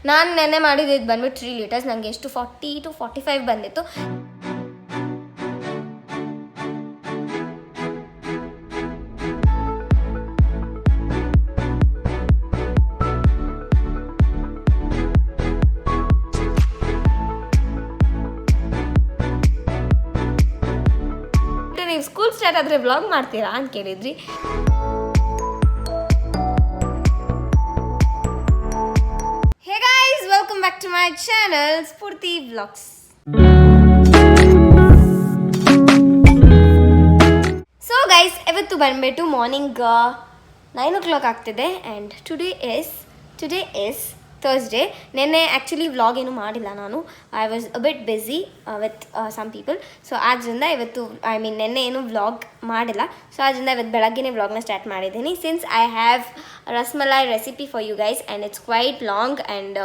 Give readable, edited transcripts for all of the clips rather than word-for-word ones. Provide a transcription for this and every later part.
ನಾನು ನೆನ್ನೆ ಮಾಡಿದ್ದು ಇದು ಬಂದ್ಬಿಟ್ಟು 3 ಲೀಟರ್ಸ್. ನನಗೆ ಎಷ್ಟು 40 to 45 ಬಂದಿತ್ತು. ನೀವು ಸ್ಕೂಲ್ ಸ್ಟಾರ್ಟ್ ಆದರೆ ವ್ಲಾಗ್ ಮಾಡ್ತೀರಾ ಅಂತ ಕೇಳಿದ್ರಿ. Hey guys, welcome back to my channel Spoorthi vlogs. So guys, ಇವತ್ತು ಬಂದ್ಬಿಟ್ಟು ಮಾರ್ನಿಂಗ್ 9 o'clock ಆಗ್ತಿದೆ ಆ್ಯಂಡ್ ಟುಡೇ ಇಸ್ ಥರ್ಸ್ಡೇ. ನೆನ್ನೆ ಆ್ಯಕ್ಚುಲಿ ವ್ಲಾಗ್ ಏನು ಮಾಡಿಲ್ಲ ನಾನು. I was a bit busy with some people. So ಆದ್ದರಿಂದ ಇವತ್ತು ನೆನ್ನೆ ಏನು ವ್ಲಾಗ್ ಮಾಡಿಲ್ಲ. ಸೊ ಆದ್ದರಿಂದ ಇವತ್ತು ಬೆಳಗ್ಗೆನೇ ವ್ಲಾಗ್ನ ಸ್ಟಾರ್ಟ್ ಮಾಡಿದ್ದೀನಿ. Since I have rasmalai recipe for you guys and it's quite long and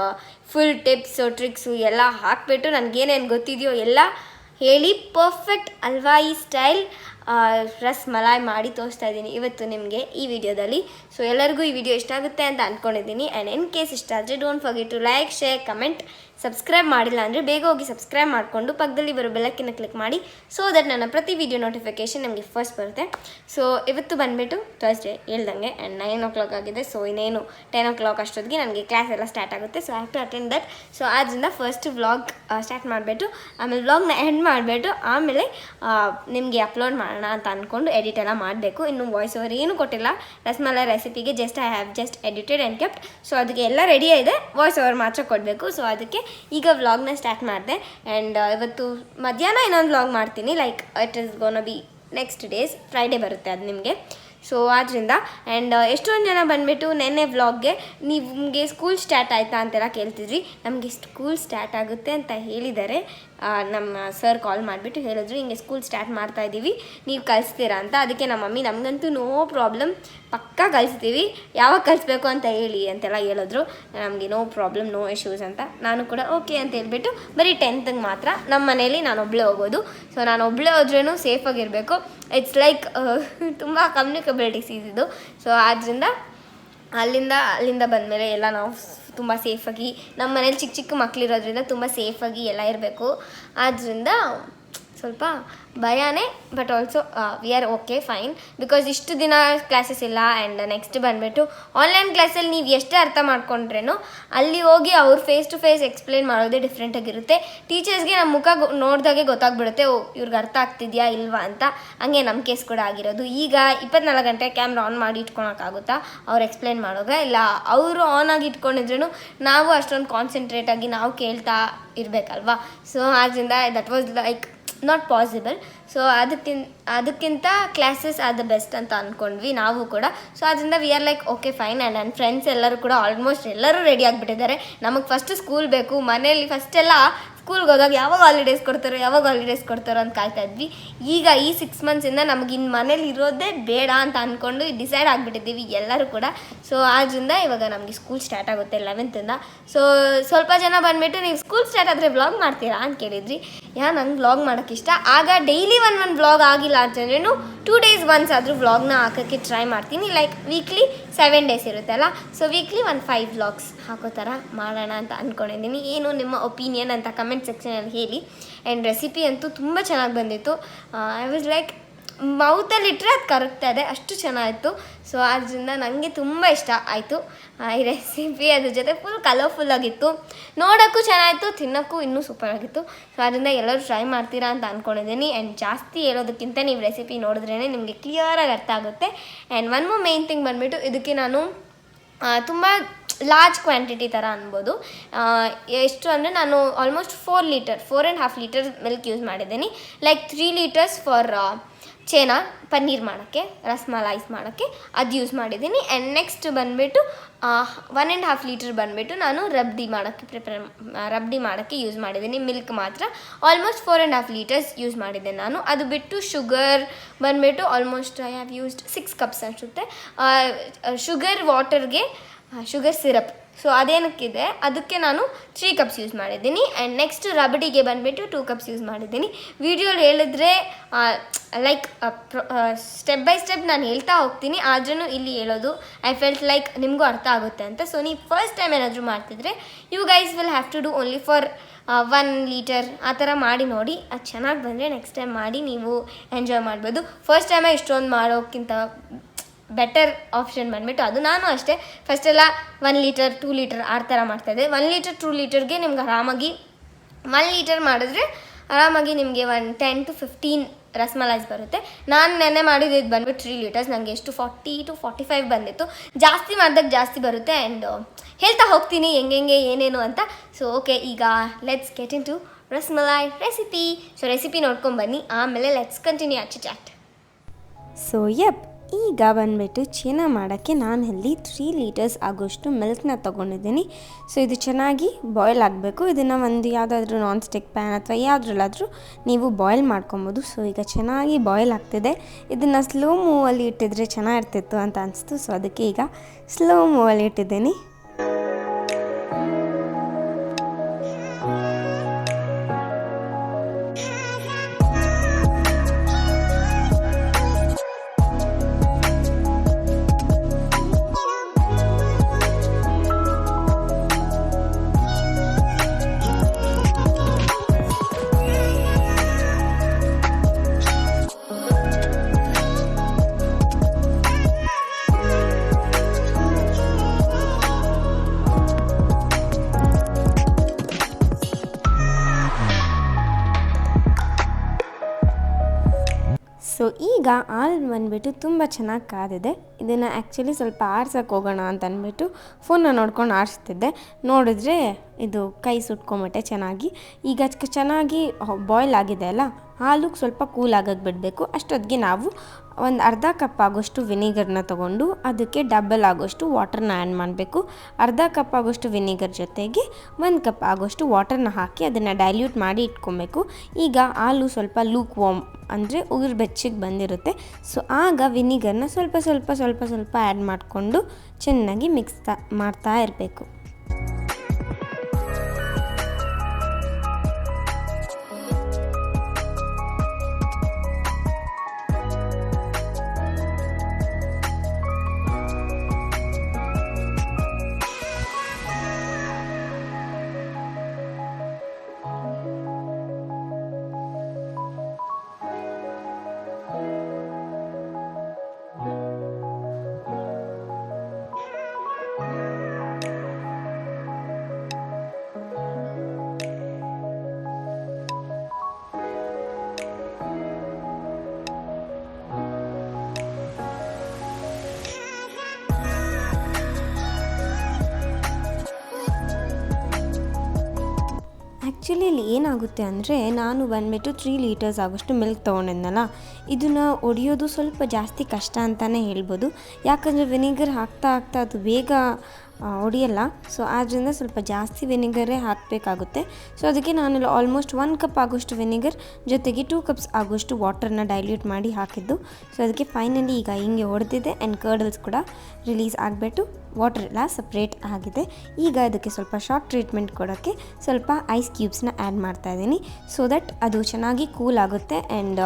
full tips tricks ಎಲ್ಲ ಹಾಕಿಬಿಟ್ಟು ನನಗೇನೇನು ಗೊತ್ತಿದೆಯೋ ಎಲ್ಲ ಹೇಳಿ ಪರ್ಫೆಕ್ಟ್ ಹಲ್ವಾಯಿ ಸ್ಟೈಲ್ ರಸ್ಮಲಾಯ್ ಮಾಡಿ ತೋರಿಸ್ತಾ ಇದ್ದೀನಿ ಇವತ್ತು ನಿಮಗೆ ಈ ವಿಡಿಯೋದಲ್ಲಿ. ಸೊ ಎಲ್ಲರಿಗೂ ಈ ವಿಡಿಯೋ ಇಷ್ಟ ಆಗುತ್ತೆ ಅಂತ ಅಂದ್ಕೊಂಡಿದ್ದೀನಿ. ಆ್ಯಂಡ್ ಇನ್ ಕೇಸ್ ಇಷ್ಟ ಆದರೆ don't forget to like, share, comment. Subscribe ಮಾಡಿಲ್ಲ ಅಂದರೆ ಬೇಗ ಹೋಗಿ ಸಬ್ಸ್ಕ್ರೈಬ್ ಮಾಡಿಕೊಂಡು ಪಕ್ಕದಲ್ಲಿ ಬರೋ ಬೆಲ್ಲಕ್ಕಿನ ಕ್ಲಿಕ್ ಮಾಡಿ. ಸೊ ದಟ್ ನನ್ನ ಪ್ರತಿ ವಿಡಿಯೋ ನೋಟಿಫಿಕೇಷನ್ ನಿಮಗೆ ಫಸ್ಟ್ ಬರುತ್ತೆ. ಸೊ ಇವತ್ತು ಬಂದುಬಿಟ್ಟು ಥರ್ಸ್ಡೇ ಹೇಳ್ದಂಗೆ ಆ್ಯಂಡ್ 9 o'clock ಆಗಿದೆ. ಸೊ ಇನ್ನೇನು 10 o'clock ಅಷ್ಟೊತ್ತಿಗೆ ನನಗೆ ಕ್ಲಾಸ್ ಎಲ್ಲ ಸ್ಟಾರ್ಟ್ ಆಗುತ್ತೆ. So I have to attend that. So ಆದ್ದರಿಂದ ಫಸ್ಟ್ ವ್ಲಾಗ್ ಸ್ಟಾರ್ಟ್ ಮಾಡಿಬಿಟ್ಟು ಆಮೇಲೆ ವ್ಲಾಗ್ನ ಎಂಡ್ ಮಾಡಿಬಿಟ್ಟು ಆಮೇಲೆ ನಿಮಗೆ ಅಪ್ಲೋಡ್ ಮಾಡೋಣ ಅಂತ ಅಂದ್ಕೊಂಡು ಎಡಿಟ್ ಎಲ್ಲ ಮಾಡಬೇಕು. ಇನ್ನು ವಾಯ್ಸ್ ಓವರ್ ಏನೂ ಕೊಟ್ಟಿಲ್ಲ ರಸ್ಮಲೈ ರೆಸಿಪಿಗೆ. I have just edited and kept. So ಅದಕ್ಕೆ ಎಲ್ಲ ರೆಡಿ ಇದೆ, ವಾಯ್ಸ್ ಓವರ್ ಮಾತ್ರ ಕೊಡಬೇಕು. ಸೊ ಅದಕ್ಕೆ ಈಗ ವ್ಲಾಗ್ನ ಸ್ಟಾರ್ಟ್ ಮಾಡಿದೆ. ಆ್ಯಂಡ್ ಇವತ್ತು ಮಧ್ಯಾಹ್ನ ಇನ್ನೊಂದು ವ್ಲಾಗ್ ಮಾಡ್ತೀನಿ. Like it is ಗೋನ B next days, Friday ಬರುತ್ತೆ ಅದು ನಿಮಗೆ. ಸೊ ಆದ್ದರಿಂದ ಆ್ಯಂಡ್ ಎಷ್ಟೊಂದು ಜನ ಬಂದುಬಿಟ್ಟು ನೆನ್ನೆ ವ್ಲಾಗ್ಗೆ ನಿಮಗೆ ಸ್ಕೂಲ್ ಸ್ಟಾರ್ಟ್ ಆಯಿತಾ ಅಂತೆಲ್ಲ ಕೇಳ್ತಿದ್ರಿ. ನಮಗೆ ಸ್ಕೂಲ್ ಸ್ಟಾರ್ಟ್ ಆಗುತ್ತೆ ಅಂತ ಹೇಳಿದ್ದಾರೆ. ನಮ್ಮ ಸರ್ ಕಾಲ್ ಮಾಡಿಬಿಟ್ಟು ಹೇಳಿದ್ರು ಹಿಂಗೆ ಸ್ಕೂಲ್ ಸ್ಟಾರ್ಟ್ ಮಾಡ್ತಾಯಿದ್ದೀವಿ, ನೀವು ಕಲಿಸ್ತೀರಾ ಅಂತ. ಅದಕ್ಕೆ ನಮ್ಮ ಮಮ್ಮಿ ನಮಗಂತೂ ನೋ ಪ್ರಾಬ್ಲಮ್, ಪಕ್ಕಾ ಕಲಿಸ್ತೀವಿ, ಯಾವಾಗ ಕಲಿಸ್ಬೇಕು ಅಂತ ಹೇಳಿ ಅಂತೆಲ್ಲ ಹೇಳಿದ್ರು. ನಮಗೆ ನೋ ಪ್ರಾಬ್ಲಮ್, ನೋ ಇಶ್ಯೂಸ್ ಅಂತ. ನಾನು ಕೂಡ ಓಕೆ ಅಂತ ಹೇಳ್ಬಿಟ್ಟು ಬರೀ 10th ಮಾತ್ರ ನಮ್ಮ ಮನೇಲಿ ನಾನು ಒಬ್ಬಳೇ ಹೋಗೋದು. ಸೊ ನಾನು ಒಬ್ಬಳೇ ಹೋದ್ರೂ ಸೇಫಾಗಿರಬೇಕು. ಇಟ್ಸ್ ಲೈಕ್ ತುಂಬ ಕಮ್ಯುನಿಕಬಿಲಿಟೀಸ್ ಇದು. ಸೊ ಆದ್ದರಿಂದ ಅಲ್ಲಿಂದ ಬಂದಮೇಲೆ ಎಲ್ಲ ನಾವು ತುಂಬ ಸೇಫಾಗಿ, ನಮ್ಮ ಮನೇಲಿ ಚಿಕ್ಕ ಚಿಕ್ಕ ಮಕ್ಕಳಿರೋದ್ರಿಂದ ತುಂಬ ಸೇಫಾಗಿ ಎಲ್ಲ ಇರಬೇಕು. ಆದ್ದರಿಂದ ಸ್ವಲ್ಪ ಭಯನೇ, but also we are okay fine. Because ಇಷ್ಟು ದಿನ ಕ್ಲಾಸಸ್ ಇಲ್ಲ. ಆ್ಯಂಡ್ ನೆಕ್ಸ್ಟ್ ಬಂದುಬಿಟ್ಟು ಆನ್ಲೈನ್ ಕ್ಲಾಸಲ್ಲಿ ನೀವು ಎಷ್ಟೇ ಅರ್ಥ ಮಾಡ್ಕೊಂಡ್ರೇನು ಅಲ್ಲಿ ಹೋಗಿ ಅವ್ರು ಫೇಸ್ ಟು ಫೇಸ್ ಎಕ್ಸ್ಪ್ಲೇನ್ ಮಾಡೋದೇ ಡಿಫ್ರೆಂಟಾಗಿರುತ್ತೆ. ಟೀಚರ್ಸ್ಗೆ ನಮ್ಮ ಮುಖ ನೋಡಿದಾಗೆ ಗೊತ್ತಾಗ್ಬಿಡುತ್ತೆ, ಓ ಇವ್ರಿಗೆ ಅರ್ಥ ಆಗ್ತಿದೆಯಾ ಇಲ್ವಾ ಅಂತ. ಹಂಗೆ ನಮ್ಮ ಕೇಸ್ ಕೂಡ ಆಗಿರೋದು. ಈಗ 24 ಗಂಟೆ ಕ್ಯಾಮ್ರಾ ಆನ್ ಮಾಡಿ ಇಟ್ಕೊಳಕ್ಕಾಗುತ್ತಾ ಅವ್ರು ಎಕ್ಸ್ಪ್ಲೇನ್ ಮಾಡೋಗ? ಇಲ್ಲ, ಅವರು ಆನ್ ಆಗಿ ಇಟ್ಕೊಂಡಿದ್ರೂ ನಾವು ಅಷ್ಟೊಂದು ಕಾನ್ಸಂಟ್ರೇಟಾಗಿ ನಾವು ಕೇಳ್ತಾ ಇರಬೇಕಲ್ವಾ. ಸೊ ಆದ್ದರಿಂದ that was like not possible. So ಅದಕ್ಕಿಂತ ಕ್ಲಾಸಸ್ ಆರ್ ದ ಬೆಸ್ಟ್ ಅಂತ ಅಂದ್ಕೊಂಡ್ವಿ ನಾವು ಕೂಡ. ಸೊ ಅದರಿಂದ we are like okay fine. And ನನ್ನ ಫ್ರೆಂಡ್ಸ್ ಎಲ್ಲರೂ ಕೂಡ ಆಲ್ಮೋಸ್ಟ್ ಎಲ್ಲರೂ ರೆಡಿ ಆಗಿಬಿಟ್ಟಿದ್ದಾರೆ. ನಮಗೆ ಫಸ್ಟ್ ಸ್ಕೂಲ್ ಬೇಕು. ಮನೇಲಿ ಫಸ್ಟೆಲ್ಲ ಸ್ಕೂಲ್ಗೆ ಹೋದಾಗ ಯಾವಾಗ ಹಾಲಿಡೇಸ್ ಕೊಡ್ತಾರೋ ಅಂತ ಕಾಯ್ತಾ ಇದ್ವಿ. ಈಗ ಈ 6 monthಸಿಂದ ನಮಗೆ ಇನ್ನು ಮನೇಲಿ ಇರೋದೇ ಬೇಡ ಅಂತ ಅಂದ್ಕೊಂಡು ಡಿಸೈಡ್ ಆಗಿಬಿಟ್ಟಿದ್ದೀವಿ ಎಲ್ಲರೂ ಕೂಡ. ಸೊ ಆದ್ದರಿಂದ ಇವಾಗ ನಮಗೆ ಸ್ಕೂಲ್ ಸ್ಟಾರ್ಟ್ ಆಗುತ್ತೆ 11th. ಸೊ ಸ್ವಲ್ಪ ಜನ ಬಂದುಬಿಟ್ಟು ನೀವು ಸ್ಕೂಲ್ ಸ್ಟಾರ್ಟ್ ಆದರೆ ವ್ಲಾಗ್ ಮಾಡ್ತೀರಾ ಅಂತ ಕೇಳಿದ್ರಿ. ನಂಗೆ ವ್ಲಾಗ್ ಮಾಡೋಕ್ಕೆ ಇಷ್ಟ. ಆಗ ಡೈಲಿ ಒಂದು ವ್ಲಾಗ್ ಆಗಿಲ್ಲ ಅಂತಂದ್ರೂ 2 days once ಆದರೂ ವ್ಲಾಗ್ನ ಹಾಕೋಕ್ಕೆ ಟ್ರೈ ಮಾಡ್ತೀನಿ. ಲೈಕ್ ವೀಕ್ಲಿ 7 days ಇರುತ್ತಲ್ಲ. ಸೊ ವೀಕ್ಲಿ 5 ವ್ಲಾಗ್ಸ್ ಹಾಕೋ ಥರ ಮಾಡೋಣ ಅಂತ ಅಂದ್ಕೊಂಡಿದ್ದೀನಿ. ಏನು ನಿಮ್ಮ ಒಪಿನಿಯನ್ ಅಂತ ಕಮೆಂಟ್ ಸೆಕ್ಷನಲ್ಲಿ ಹೇಳಿ. ಆ್ಯಂಡ್ ರೆಸಿಪಿ ಅಂತೂ ತುಂಬ ಚೆನ್ನಾಗಿ ಬಂದಿತ್ತು. ಐ ವಾಸ್ ಲೈಕ್ ಮೌತಲ್ಲಿ ಇಟ್ಟರೆ ಅದು ಕರಗ್ತಾ ಇದೆ, ಅಷ್ಟು ಚೆನ್ನಾಗಿತ್ತು. ಸೊ ಅದರಿಂದ ನನಗೆ ತುಂಬ ಇಷ್ಟ ಆಯಿತು ಈ ರೆಸಿಪಿ. ಅದ್ರ ಜೊತೆ ಫುಲ್ ಕಲರ್ಫುಲ್ಲಾಗಿತ್ತು, ನೋಡೋಕ್ಕೂ ಚೆನ್ನಾಗಿತ್ತು, ತಿನ್ನೋಕ್ಕೂ ಇನ್ನೂ ಸೂಪರಾಗಿತ್ತು. ಸೊ ಅದರಿಂದ ಎಲ್ಲರೂ ಟ್ರೈ ಮಾಡ್ತೀರಾ ಅಂತ ಅಂದ್ಕೊಂಡಿದ್ದೀನಿ. ಆ್ಯಂಡ್ ಜಾಸ್ತಿ ಹೇಳೋದಕ್ಕಿಂತ ನೀವು ರೆಸಿಪಿ ನೋಡಿದ್ರೇ ನಿಮಗೆ ಕ್ಲಿಯರಾಗಿ ಅರ್ಥ ಆಗುತ್ತೆ. And one more main thing ಬಂದುಬಿಟ್ಟು ಇದಕ್ಕೆ ನಾನು ತುಂಬ ಲಾರ್ಜ್ ಕ್ವಾಂಟಿಟಿ ಥರ ಅನ್ಬೋದು. ಎಷ್ಟು ಅಂದರೆ ನಾನು ಆಲ್ಮೋಸ್ಟ್ 4.5 ಲೀಟರ್ ಮಿಲ್ಕ್ ಯೂಸ್ ಮಾಡಿದ್ದೀನಿ. ಲೈಕ್ 3 liters ಫಾರ್ ಚೇನಾ ಪನ್ನೀರ್ ಮಾಡೋಕ್ಕೆ, ರಸ್ಮಲೈಸ್ ಮಾಡೋಕ್ಕೆ ಅದು ಯೂಸ್ ಮಾಡಿದ್ದೀನಿ. ಆ್ಯಂಡ್ ನೆಕ್ಸ್ಟ್ ಬಂದುಬಿಟ್ಟು 1.5 ಲೀಟರ್ ಬಂದುಬಿಟ್ಟು ನಾನು ರಬ್ಡಿ ಮಾಡೋಕ್ಕೆ ಯೂಸ್ ಮಾಡಿದ್ದೀನಿ. ಮಿಲ್ಕ್ ಮಾತ್ರ ಆಲ್ಮೋಸ್ಟ್ 4.5 ಲೀಟರ್ಸ್ ಯೂಸ್ ಮಾಡಿದ್ದೆ ನಾನು. ಅದು ಬಿಟ್ಟು ಶುಗರ್ ಬಂದುಬಿಟ್ಟು almost I have used 6 cups ಅನಿಸುತ್ತೆ. ಶುಗರ್ ವಾಟರ್ಗೆ ಶುಗರ್ ಸಿರಪ್ ಸೊ ಅದೇನಕ್ಕಿದೆ ಅದಕ್ಕೆ ನಾನು 3 ಕಪ್ಸ್ ಯೂಸ್ ಮಾಡಿದ್ದೀನಿ. ಆ್ಯಂಡ್ ನೆಕ್ಸ್ಟ್ ರಬಡಿಗೆ ಬಂದುಬಿಟ್ಟು 2 ಕಪ್ಸ್ ಯೂಸ್ ಮಾಡಿದ್ದೀನಿ. ವಿಡಿಯೋಲಿ ಹೇಳಿದ್ರೆ ಲೈಕ್ ಸ್ಟೆಪ್ ಬೈ ಸ್ಟೆಪ್ ನಾನು ಹೇಳ್ತಾ ಹೋಗ್ತೀನಿ, ಆದ್ರೂ ಇಲ್ಲಿ ಹೇಳೋದು ಐ ಫೆಲ್ಟ್ ಲೈಕ್ ನಿಮಗೂ ಅರ್ಥ ಆಗುತ್ತೆ ಅಂತ. ಸೊ ನೀವು ಫಸ್ಟ್ ಟೈಮ್ ಏನಾದರೂ ಮಾಡ್ತಿದ್ರೆ you guys will have to do only for 1 litre ಆ ಥರ ಮಾಡಿ ನೋಡಿ. ಅದು ಚೆನ್ನಾಗಿ ಬಂದರೆ ನೆಕ್ಸ್ಟ್ ಟೈಮ್ ಮಾಡಿ ನೀವು ಎಂಜಾಯ್ ಮಾಡ್ಬೋದು. ಫಸ್ಟ್ ಟೈಮೇ ಇಷ್ಟೊಂದು ಮಾಡೋಕ್ಕಿಂತ ಬೆಟರ್ ಆಪ್ಷನ್ ಬಂದುಬಿಟ್ಟು ಅದು. ನಾನು ಅಷ್ಟೇ ಫಸ್ಟೆಲ್ಲ 1 ಲೀಟರ್ 2 ಲೀಟರ್ ಆ ಥರ ಮಾಡ್ತಾಯಿದ್ದೆ. 1 ಲೀಟರ್ 2 ಲೀಟರ್ಗೆ ನಿಮ್ಗೆ ಆರಾಮಾಗಿ 1 ಲೀಟರ್ ಮಾಡಿದ್ರೆ ಆರಾಮಾಗಿ ನಿಮಗೆ 10 to 15 ರಸ್ಮಲೈಸ್ ಬರುತ್ತೆ. ನಾನು ನೆನ್ನೆ ಮಾಡಿದ್ದು ಇದು ಬಂದುಬಿಟ್ಟು 3 ಲೀಟರ್ಸ್. ನನಗೆ ಎಷ್ಟು 40 to 45 ಬಂದಿತ್ತು. ಜಾಸ್ತಿ ಮಾಡಿದಾಗ ಜಾಸ್ತಿ ಬರುತ್ತೆ. ಆ್ಯಂಡ್ ಹೇಳ್ತಾ ಹೋಗ್ತೀನಿ ಹೆಂಗೆ ಏನೇನು ಅಂತ. ಸೊ ಓಕೆ, ಈಗ let's get in to rasmalai recipe. So recipe ನೋಡ್ಕೊಂಬನ್ನಿ, ಆಮೇಲೆ ಲೆಟ್ಸ್ ಕಂಟಿನ್ಯೂ ಆಚೆ ಚಾಟ್. ಸೊ ಈಗ ಬಂದುಬಿಟ್ಟು ಚೀನಾ ಮಾಡೋಕ್ಕೆ ನಾನು ಇಲ್ಲಿ 3 ಲೀಟರ್ಸ್ ಆಗೋಷ್ಟು ಮಿಲ್ಕ್ನ ತೊಗೊಂಡಿದ್ದೀನಿ. ಸೊ ಇದು ಚೆನ್ನಾಗಿ ಬಾಯ್ಲ್ ಆಗಬೇಕು. ಇದನ್ನು ಒಂದು ಯಾವುದಾದ್ರೂ ನಾನ್ ಸ್ಟಿಕ್ ಪ್ಯಾನ್ ಅಥವಾ ಯಾವುದ್ರಲ್ಲಾದರೂ ನೀವು ಬಾಯ್ಲ್ ಮಾಡ್ಕೊಬೋದು. ಸೊ ಈಗ ಚೆನ್ನಾಗಿ ಬಾಯ್ಲ್ ಆಗ್ತಿದೆ. ಇದನ್ನು ಸ್ಲೋ ಮೂವಲ್ಲಿ ಇಟ್ಟಿದ್ರೆ ಚೆನ್ನಾಗಿರ್ತಿತ್ತು ಅಂತ ಅನಿಸ್ತು. ಸೊ ಅದಕ್ಕೆ ಈಗ ಸ್ಲೋ ಮೂವಲ್ಲಿ ಇಟ್ಟಿದ್ದೀನಿ. ಸೊ ಈಗ ಹಾಲು ಬಂದುಬಿಟ್ಟು ತುಂಬ ಚೆನ್ನಾಗಿ ಕಾದಿದೆ. ಇದನ್ನು ಆ್ಯಕ್ಚುಲಿ ಸ್ವಲ್ಪ ಆರ್ಸೋಕ್ಕೆ ಹೋಗೋಣ ಅಂತ ಅಂದ್ಬಿಟ್ಟು ಫೋನ್ನ ನೋಡ್ಕೊಂಡು ಆರಿಸ್ತಿದ್ದೆ. ನೋಡಿದ್ರೆ ಇದು ಕೈ ಸುಟ್ಕೊಂಬಿಟ್ಟೆ ಚೆನ್ನಾಗಿ. ಈಗ ಚೆನ್ನಾಗಿ ಬಾಯ್ಲ್ ಆಗಿದೆ ಅಲ್ಲ, ಹಾಲು ಸ್ವಲ್ಪ ಕೂಲ್ ಆಗೋಕ್ಕೆ ಬಿಡಬೇಕು. ಅಷ್ಟೊತ್ತಿಗೆ ನಾವು ಒಂದು ಅರ್ಧ ಕಪ್ ಆಗೋಷ್ಟು ವಿನಿಗರ್ನ ತೊಗೊಂಡು ಅದಕ್ಕೆ ಡಬಲ್ ಆಗೋಷ್ಟು ವಾಟರ್ನ ಆ್ಯಡ್ ಮಾಡಬೇಕು. ಅರ್ಧ ಕಪ್ ಆಗೋಷ್ಟು ವಿನಿಗರ್ ಜೊತೆಗೆ 1 ಕಪ್ ಆಗೋಷ್ಟು ವಾಟರ್ನ ಹಾಕಿ ಅದನ್ನು ಡೈಲ್ಯೂಟ್ ಮಾಡಿ ಇಟ್ಕೊಬೇಕು. ಈಗ ಹಾಲು ಸ್ವಲ್ಪ ಲೂಕ್ ವಾರ್ಮ್ ಅಂದರೆ ಉಗುರು ಬೆಚ್ಚಗೆ ಬಂದಿರುತ್ತೆ. ಸೊ ಆಗ ವಿನಿಗರ್ನ ಸ್ವಲ್ಪ ಆ್ಯಡ್ ಮಾಡಿಕೊಂಡು ಚೆನ್ನಾಗಿ ಮಿಕ್ಸ್ ಮಾಡ್ತಾ ಇರಬೇಕು. ಆ್ಯಕ್ಚುಲಿ ಇಲ್ಲಿ ಏನಾಗುತ್ತೆ ಅಂದರೆ ನಾನು ಬಂದುಬಿಟ್ಟು 3 ಲೀಟರ್ಸ್ ಆಗೋಷ್ಟು ಮಿಲ್ಕ್ ತೊಗೊಂಡಿದ್ನಲ್ಲ, ಇದನ್ನು ಒಡೆಯೋದು ಸ್ವಲ್ಪ ಜಾಸ್ತಿ ಕಷ್ಟ ಅಂತಲೇ ಹೇಳ್ಬೋದು. ಯಾಕಂದರೆ ವಿನಿಗರ್ ಹಾಕ್ತಾ ಅದು ಬೇಗ ಒಡೆಯಲ್ಲ. ಸೊ ಆದ್ದರಿಂದ ಸ್ವಲ್ಪ ಜಾಸ್ತಿ ವಿನಿಗರೇ ಹಾಕಬೇಕಾಗುತ್ತೆ. ಸೊ ಅದಕ್ಕೆ ನಾನು ಆಲ್ಮೋಸ್ಟ್ 1 ಕಪ್ ಆಗೋಷ್ಟು ವಿನಿಗರ್ ಜೊತೆಗೆ 2 ಕಪ್ಸ್ ಆಗೋಷ್ಟು ವಾಟರ್ನ ಡೈಲ್ಯೂಟ್ ಮಾಡಿ ಹಾಕಿದ್ದು. ಸೊ ಅದಕ್ಕೆ ಫೈನಲಿ ಈಗ ಹಿಂಗೆ ಹೊಡೆದಿದೆ. ಆ್ಯಂಡ್ ಕರ್ಡಲ್ಸ್ ಕೂಡ ರಿಲೀಸ್ ಆಗಿಬಿಟ್ಟು ವಾಟರ್ ಎಲ್ಲ ಸಪ್ರೇಟ್ ಆಗಿದೆ. ಈಗ ಅದಕ್ಕೆ ಸ್ವಲ್ಪ ಶಾಕ್ ಟ್ರೀಟ್ಮೆಂಟ್ ಕೊಡೋಕ್ಕೆ ಸ್ವಲ್ಪ ಐಸ್ ಕ್ಯೂಬ್ಸ್ನ ಆ್ಯಡ್ ಮಾಡ್ತಾಯಿದ್ದೀನಿ. ಸೊ ದಟ್ ಅದು ಚೆನ್ನಾಗಿ ಕೂಲ್ ಆಗುತ್ತೆ. ಆ್ಯಂಡ್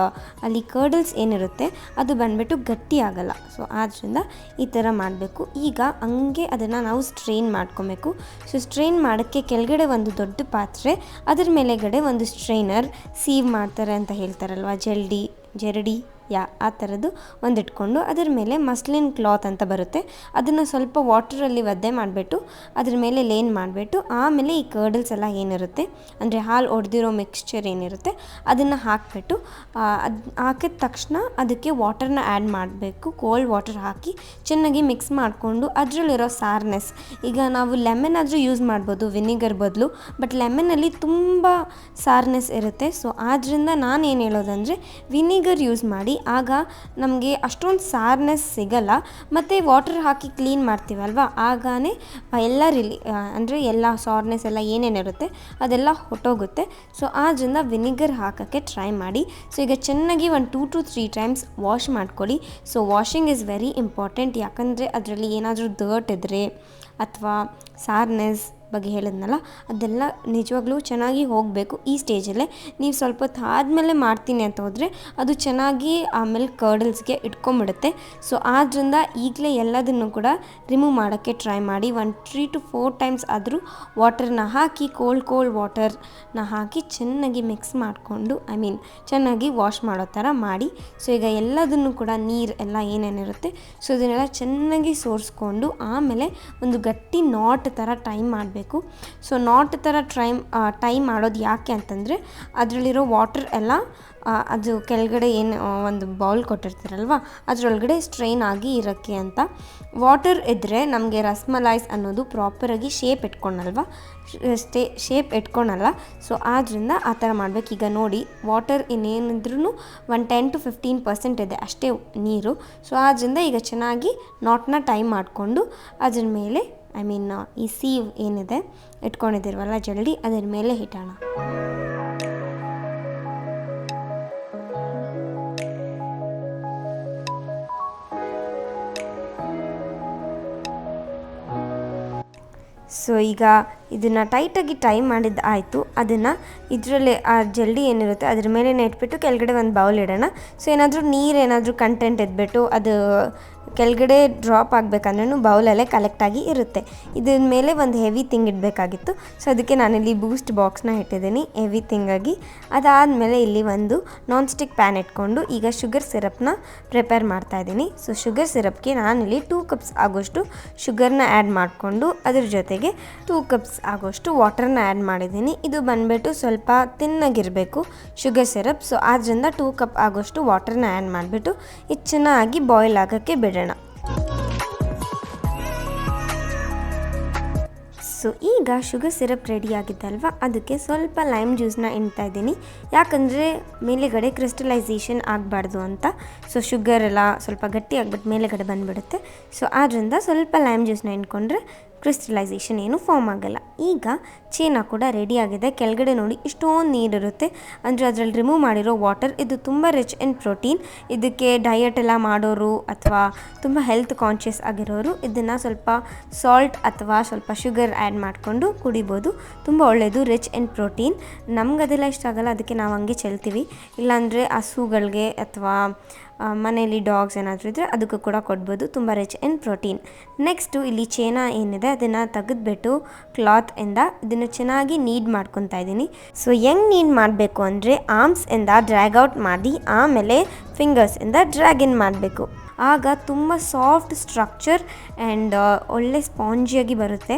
ಅಲ್ಲಿ ಕರ್ಡಲ್ಸ್ ಏನಿರುತ್ತೆ ಅದು ಬಂದುಬಿಟ್ಟು ಗಟ್ಟಿ ಆಗಲ್ಲ. ಸೊ ಆದ್ದರಿಂದ ಈ ಥರ ಮಾಡಬೇಕು. ಈಗ ಹಂಗೆ ಅದನ್ನು ನಾವು ಸ್ಟ್ರೈನ್ ಮಾಡ್ಕೊಬೇಕು. ಸೊ ಸ್ಟ್ರೈನ್ ಮಾಡೋಕ್ಕೆ ಕೆಳಗಡೆ ಒಂದು ದೊಡ್ಡ ಪಾತ್ರೆ, ಅದರ ಮೇಲೆಗಡೆ ಒಂದು ಸ್ಟ್ರೈನರ್, ಸೀವ್ ಮಾಡ್ತಾರೆ ಅಂತ ಹೇಳ್ತಾರಲ್ವ, ಜರಡಿ ಆ ಥರದ್ದು ಒಂದಿಟ್ಕೊಂಡು ಅದರ ಮೇಲೆ ಮಸ್ಲಿನ್ ಕ್ಲಾತ್ ಅಂತ ಬರುತ್ತೆ, ಅದನ್ನು ಸ್ವಲ್ಪ ವಾಟರಲ್ಲಿ ಒದ್ದೆ ಮಾಡಿಬಿಟ್ಟು ಅದ್ರ ಮೇಲೆ ಲೇನ್ ಮಾಡಿಬಿಟ್ಟು ಆಮೇಲೆ ಈ ಕರ್ಡಲ್ಸ್ ಎಲ್ಲ ಏನಿರುತ್ತೆ ಅಂದರೆ ಹಾಲು ಒಡೆದಿರೋ ಮಿಕ್ಸ್ಚರ್ ಏನಿರುತ್ತೆ ಅದನ್ನು ಹಾಕಿಬಿಟ್ಟು ಹಾಕಿದ ತಕ್ಷಣ ಅದಕ್ಕೆ ವಾಟರ್ನ ಆ್ಯಡ್ ಮಾಡಬೇಕು. ಕೋಲ್ಡ್ ವಾಟರ್ ಹಾಕಿ ಚೆನ್ನಾಗಿ ಮಿಕ್ಸ್ ಮಾಡಿಕೊಂಡು ಅದರಲ್ಲಿರೋ ಸಾರ್ನೆಸ್, ಈಗ ನಾವು ಲೆಮನ್ ಆದರೂ ಯೂಸ್ ಮಾಡ್ಬೋದು ವಿನಿಗರ್ ಬದಲು, ಬಟ್ ಲೆಮನಲ್ಲಿ ತುಂಬ ಸಾರ್ನೆಸ್ ಇರುತ್ತೆ. ಸೊ ಆದ್ದರಿಂದ ನಾನೇನು ಹೇಳೋದಂದರೆ ವಿನಿಗರ್ ಯೂಸ್ ಮಾಡಿ, ಆಗ ನಮಗೆ ಅಷ್ಟೊಂದು ಸಾರ್ನೆಸ್ ಸಿಗಲ್ಲ. ಮತ್ತು ವಾಟರ್ ಹಾಕಿ ಕ್ಲೀನ್ ಮಾಡ್ತೀವಲ್ವ, ಆಗಾನೇ ಎಲ್ಲ ಅಂದರೆ ಎಲ್ಲ ಸಾರ್ನೆಸ್ ಎಲ್ಲ ಏನೇನಿರುತ್ತೆ ಅದೆಲ್ಲ ಹೊಟ್ಟೋಗುತ್ತೆ. ಸೊ ಆದ್ದರಿಂದ ವಿನಿಗರ್ ಹಾಕೋಕ್ಕೆ ಟ್ರೈ ಮಾಡಿ. ಸೊ ಈಗ ಚೆನ್ನಾಗಿ 1 2 to 3 ಟೈಮ್ಸ್ ವಾಶ್ ಮಾಡ್ಕೊಳ್ಳಿ. So washing is very important. ಯಾಕಂದರೆ ಅದರಲ್ಲಿ ಏನಾದರೂ ಡರ್ಟ್ ಇದ್ದರೆ ಅಥವಾ ಸಾರ್ನೆಸ್ ಬಗ್ಗೆ ಹೇಳಿದ್ನಲ್ಲ, ಅದೆಲ್ಲ ನಿಜವಾಗ್ಲೂ ಚೆನ್ನಾಗಿ ಹೋಗಬೇಕು. ಈ ಸ್ಟೇಜಲ್ಲೇ ನೀವು ಸ್ವಲ್ಪ ಹೊತ್ತು ಆದಮೇಲೆ ಮಾಡ್ತೀನಿ ಅಂತ ಹೋದರೆ ಅದು ಚೆನ್ನಾಗಿ ಆ ಮಿಲ್ಕ್ ಕರ್ಡಲ್ಸ್ಗೆ ಇಟ್ಕೊಂಬಿಡುತ್ತೆ. ಸೊ ಆದ್ದರಿಂದ ಈಗಲೇ ಎಲ್ಲದನ್ನು ಕೂಡ ರಿಮೂವ್ ಮಾಡೋಕ್ಕೆ ಟ್ರೈ ಮಾಡಿ. 3 to 4 ಟೈಮ್ಸ್ ಆದರೂ ವಾಟರ್ನ ಹಾಕಿ ಕೋಲ್ಡ್ ವಾಟರ್ನ ಹಾಕಿ ಚೆನ್ನಾಗಿ ಮಿಕ್ಸ್ ಮಾಡಿಕೊಂಡು ಚೆನ್ನಾಗಿ ವಾಶ್ ಮಾಡೋ ಥರ ಮಾಡಿ. ಸೊ ಈಗ ಎಲ್ಲದನ್ನು ಕೂಡ ನೀರು ಎಲ್ಲ ಏನೇನಿರುತ್ತೆ ಸೊ ಇದನ್ನೆಲ್ಲ ಚೆನ್ನಾಗಿ ಸೋರಿಸ್ಕೊಂಡು ಆಮೇಲೆ ಒಂದು ಗಟ್ಟಿ ನಾಟ್ ಥರ ಟೈಮ್ ಮಾಡಬೇಕು. ಸೊ ನಾಟ್ ಥರ ಟೈಮ್ ಮಾಡೋದು ಯಾಕೆ ಅಂತಂದರೆ ಅದರಲ್ಲಿರೋ ವಾಟರ್ ಎಲ್ಲ ಅದು ಕೆಳಗಡೆ ಏನು ಒಂದು ಬೌಲ್ ಕೊಟ್ಟಿರ್ತೀರಲ್ವ ಅದರೊಳಗಡೆ ಸ್ಟ್ರೈನ್ ಆಗಿ ಇರೋಕ್ಕೆ ಅಂತ. ವಾಟರ್ ಇದ್ದರೆ ನಮಗೆ ರಸ್ಮಲೈಸ್ ಅನ್ನೋದು ಪ್ರಾಪರಾಗಿ ಶೇಪ್ ಇಟ್ಕೊಳಲ್ಲ. ಸೊ ಆದ್ದರಿಂದ ಆ ಥರ ಮಾಡಬೇಕು. ಈಗ ನೋಡಿ ವಾಟರ್ ಇನ್ನೇನಿದ್ರೂ 10 to 15% ಇದೆ ಅಷ್ಟೇ ನೀರು. ಸೊ ಆದ್ದರಿಂದ ಈಗ ಚೆನ್ನಾಗಿ ನಾಟ್ನ ಟೈಮ್ ಮಾಡಿಕೊಂಡು ಅದ್ರ ಮೇಲೆ ಈ ಸೀವ್ ಏನಿದೆ ಇಟ್ಕೊಂಡಿದ್ದೀರವಲ್ಲ ಜಲ್ದಿ ಅದರ ಮೇಲೆ ಇಟ್ಟೋಣ. ಸೊ ಈಗ ಇದನ್ನು ಟೈಟಾಗಿ ಟೈ ಮಾಡಿದ್ದು ಆಯಿತು. ಅದನ್ನು ಇದರಲ್ಲಿ ಆ ಜಲ್ದಿ ಏನಿರುತ್ತೆ ಅದ್ರ ಮೇಲೆ ಇಟ್ಬಿಟ್ಟು ಕೆಳಗಡೆ ಒಂದು ಬೌಲ್ ಇಡೋಣ. ಸೊ ಏನಾದರೂ ನೀರೇನಾದರೂ ಕಂಟೆಂಟ್ ಇದ್ಬಿಟ್ಟು ಅದು ಕೆಳಗಡೆ ಡ್ರಾಪ್ ಆಗಬೇಕಂದ್ರೂ ಬೌಲಲ್ಲೇ ಕಲೆಕ್ಟಾಗಿ ಇರುತ್ತೆ. ಇದ್ರ ಮೇಲೆ ಒಂದು ಹೆವಿ ಥಿಂಗ್ ಇಡಬೇಕಾಗಿತ್ತು. ಸೊ ಅದಕ್ಕೆ ನಾನಿಲ್ಲಿ ಬೂಸ್ಟ್ ಬಾಕ್ಸ್ನ ಇಟ್ಟಿದ್ದೀನಿ ಹೆವಿ ಥಿಂಗಾಗಿ. ಅದಾದಮೇಲೆ ಇಲ್ಲಿ ಒಂದು ನಾನ್ ಸ್ಟಿಕ್ ಪ್ಯಾನ್ ಇಟ್ಕೊಂಡು ಈಗ ಶುಗರ್ ಸಿರಪ್ನ ಪ್ರಿಪೇರ್ ಮಾಡ್ತಾಯಿದ್ದೀನಿ. ಸೊ ಶುಗರ್ ಸಿರಪ್ಗೆ ನಾನಿಲ್ಲಿ 2 ಕಪ್ಸ್ ಆಗೋಷ್ಟು ಶುಗರ್ನ ಆ್ಯಡ್ ಮಾಡಿಕೊಂಡು ಅದ್ರ ಜೊತೆಗೆ 2 ಕಪ್ಸ್ ಆಗೋಷ್ಟು ವಾಟರ್ನ ಆ್ಯಡ್ ಮಾಡಿದ್ದೀನಿ. ಇದು ಬಂದುಬಿಟ್ಟು ಸ್ವಲ್ಪ ತಿನ್ನಾಗಿರಬೇಕು ಶುಗರ್ ಸಿರಪ್. ಸೊ ಆದ್ದರಿಂದ 2 ಕಪ್ ಆಗೋಷ್ಟು ವಾಟರ್ನ ಆ್ಯಡ್ ಮಾಡಿಬಿಟ್ಟು ಇದು ಚೆನ್ನಾಗಿ ಬಾಯ್ಲ್ ಆಗೋಕ್ಕೆ ಬಿಡೋಣ. ಸೊ ಈಗ ಶುಗರ್ ಸಿರಪ್ ರೆಡಿ ಆಗಿದ್ದಲ್ವ ಅದಕ್ಕೆ ಸ್ವಲ್ಪ ಲೈಮ್ ಜ್ಯೂಸನ್ನ ಇಡ್ತಾ ಇದ್ದೀನಿ. ಯಾಕಂದರೆ ಮೇಲೆಗಡೆ ಕ್ರಿಸ್ಟಲೈಸೇಷನ್ ಆಗಬಾರ್ದು ಅಂತ. ಸೊ ಶುಗರ್ ಎಲ್ಲ ಸ್ವಲ್ಪ ಗಟ್ಟಿ ಆಗಿಬಿಟ್ಟು ಮೇಲೆಗಡೆ ಬಂದುಬಿಡುತ್ತೆ. ಸೊ ಆದ್ದರಿಂದ ಸ್ವಲ್ಪ ಲೈಮ್ ಜ್ಯೂಸನ್ನ ಇಟ್ಕೊಂಡ್ರೆ ಕ್ರಿಸ್ಟಲೈಸೇಷನ್ ಏನು ಫಾರ್ಮ್ ಆಗೋಲ್ಲ. ಈಗ ಚೇನ ಕೂಡ ರೆಡಿಯಾಗಿದೆ. ಕೆಳಗಡೆ ನೋಡಿ ಇಷ್ಟೊಂದು ನೀರಿರುತ್ತೆ, ಅಂದರೆ ಅದರಲ್ಲಿ ರಿಮೂವ್ ಮಾಡಿರೋ ವಾಟರ್. ಇದು ತುಂಬ ರಿಚ್ ಇನ್ ಪ್ರೋಟೀನ್. ಇದಕ್ಕೆ ಡಯಟ್ ಎಲ್ಲ ಮಾಡೋರು ಅಥವಾ ತುಂಬ ಹೆಲ್ತ್ ಕಾನ್ಷಿಯಸ್ ಆಗಿರೋರು ಇದನ್ನು ಸ್ವಲ್ಪ ಸಾಲ್ಟ್ ಅಥವಾ ಸ್ವಲ್ಪ ಶುಗರ್ ಆ್ಯಡ್ ಮಾಡಿಕೊಂಡು ಕುಡಿಬೋದು. ತುಂಬ ಒಳ್ಳೆಯದು, ರಿಚ್ ಇನ್ ಪ್ರೋಟೀನ್. ನಮಗದೆಲ್ಲ ಇಷ್ಟ ಆಗಲ್ಲ, ಅದಕ್ಕೆ ನಾವು ಹಂಗೆ ಚೆಲ್ತೀವಿ. ಇಲ್ಲಾಂದರೆ ಹಸುಗಳಿಗೆ ಅಥವಾ ಮನೆಯಲ್ಲಿ ಡಾಗ್ಸ್ ಏನಾದರೂ ಇದ್ದರೆ ಅದಕ್ಕೂ ಕೂಡ ಕೊಡ್ಬೋದು. ತುಂಬ ರಿಚ್ ಇನ್ ಪ್ರೋಟೀನ್. ನೆಕ್ಸ್ಟು ಇಲ್ಲಿ ಚೇನ ಏನಿದೆ ಅದನ್ನು ತೆಗೆದ್ಬಿಟ್ಟು ಕ್ಲಾತಿಂದ ಇದನ್ನು ಚೆನ್ನಾಗಿ ನೀಡ್ ಮಾಡ್ಕೊತಾ ಇದ್ದೀನಿ. ಸೊ ಹೆಂಗೆ ನೀಡ್ ಮಾಡಬೇಕು ಅಂದರೆ ಆರ್ಮ್ಸಿಂದ ಡ್ರ್ಯಾಗ್ ಔಟ್ ಮಾಡಿ ಆಮೇಲೆ ಫಿಂಗರ್ಸಿಂದ ಡ್ರ್ಯಾಗ್ ಇನ್ ಮಾಡಬೇಕು. ಆಗ ತುಂಬ ಸಾಫ್ಟ್ ಸ್ಟ್ರಕ್ಚರ್ ಆ್ಯಂಡ್ ಒಳ್ಳೆ ಸ್ಪಾಂಜಿಯಾಗಿ ಬರುತ್ತೆ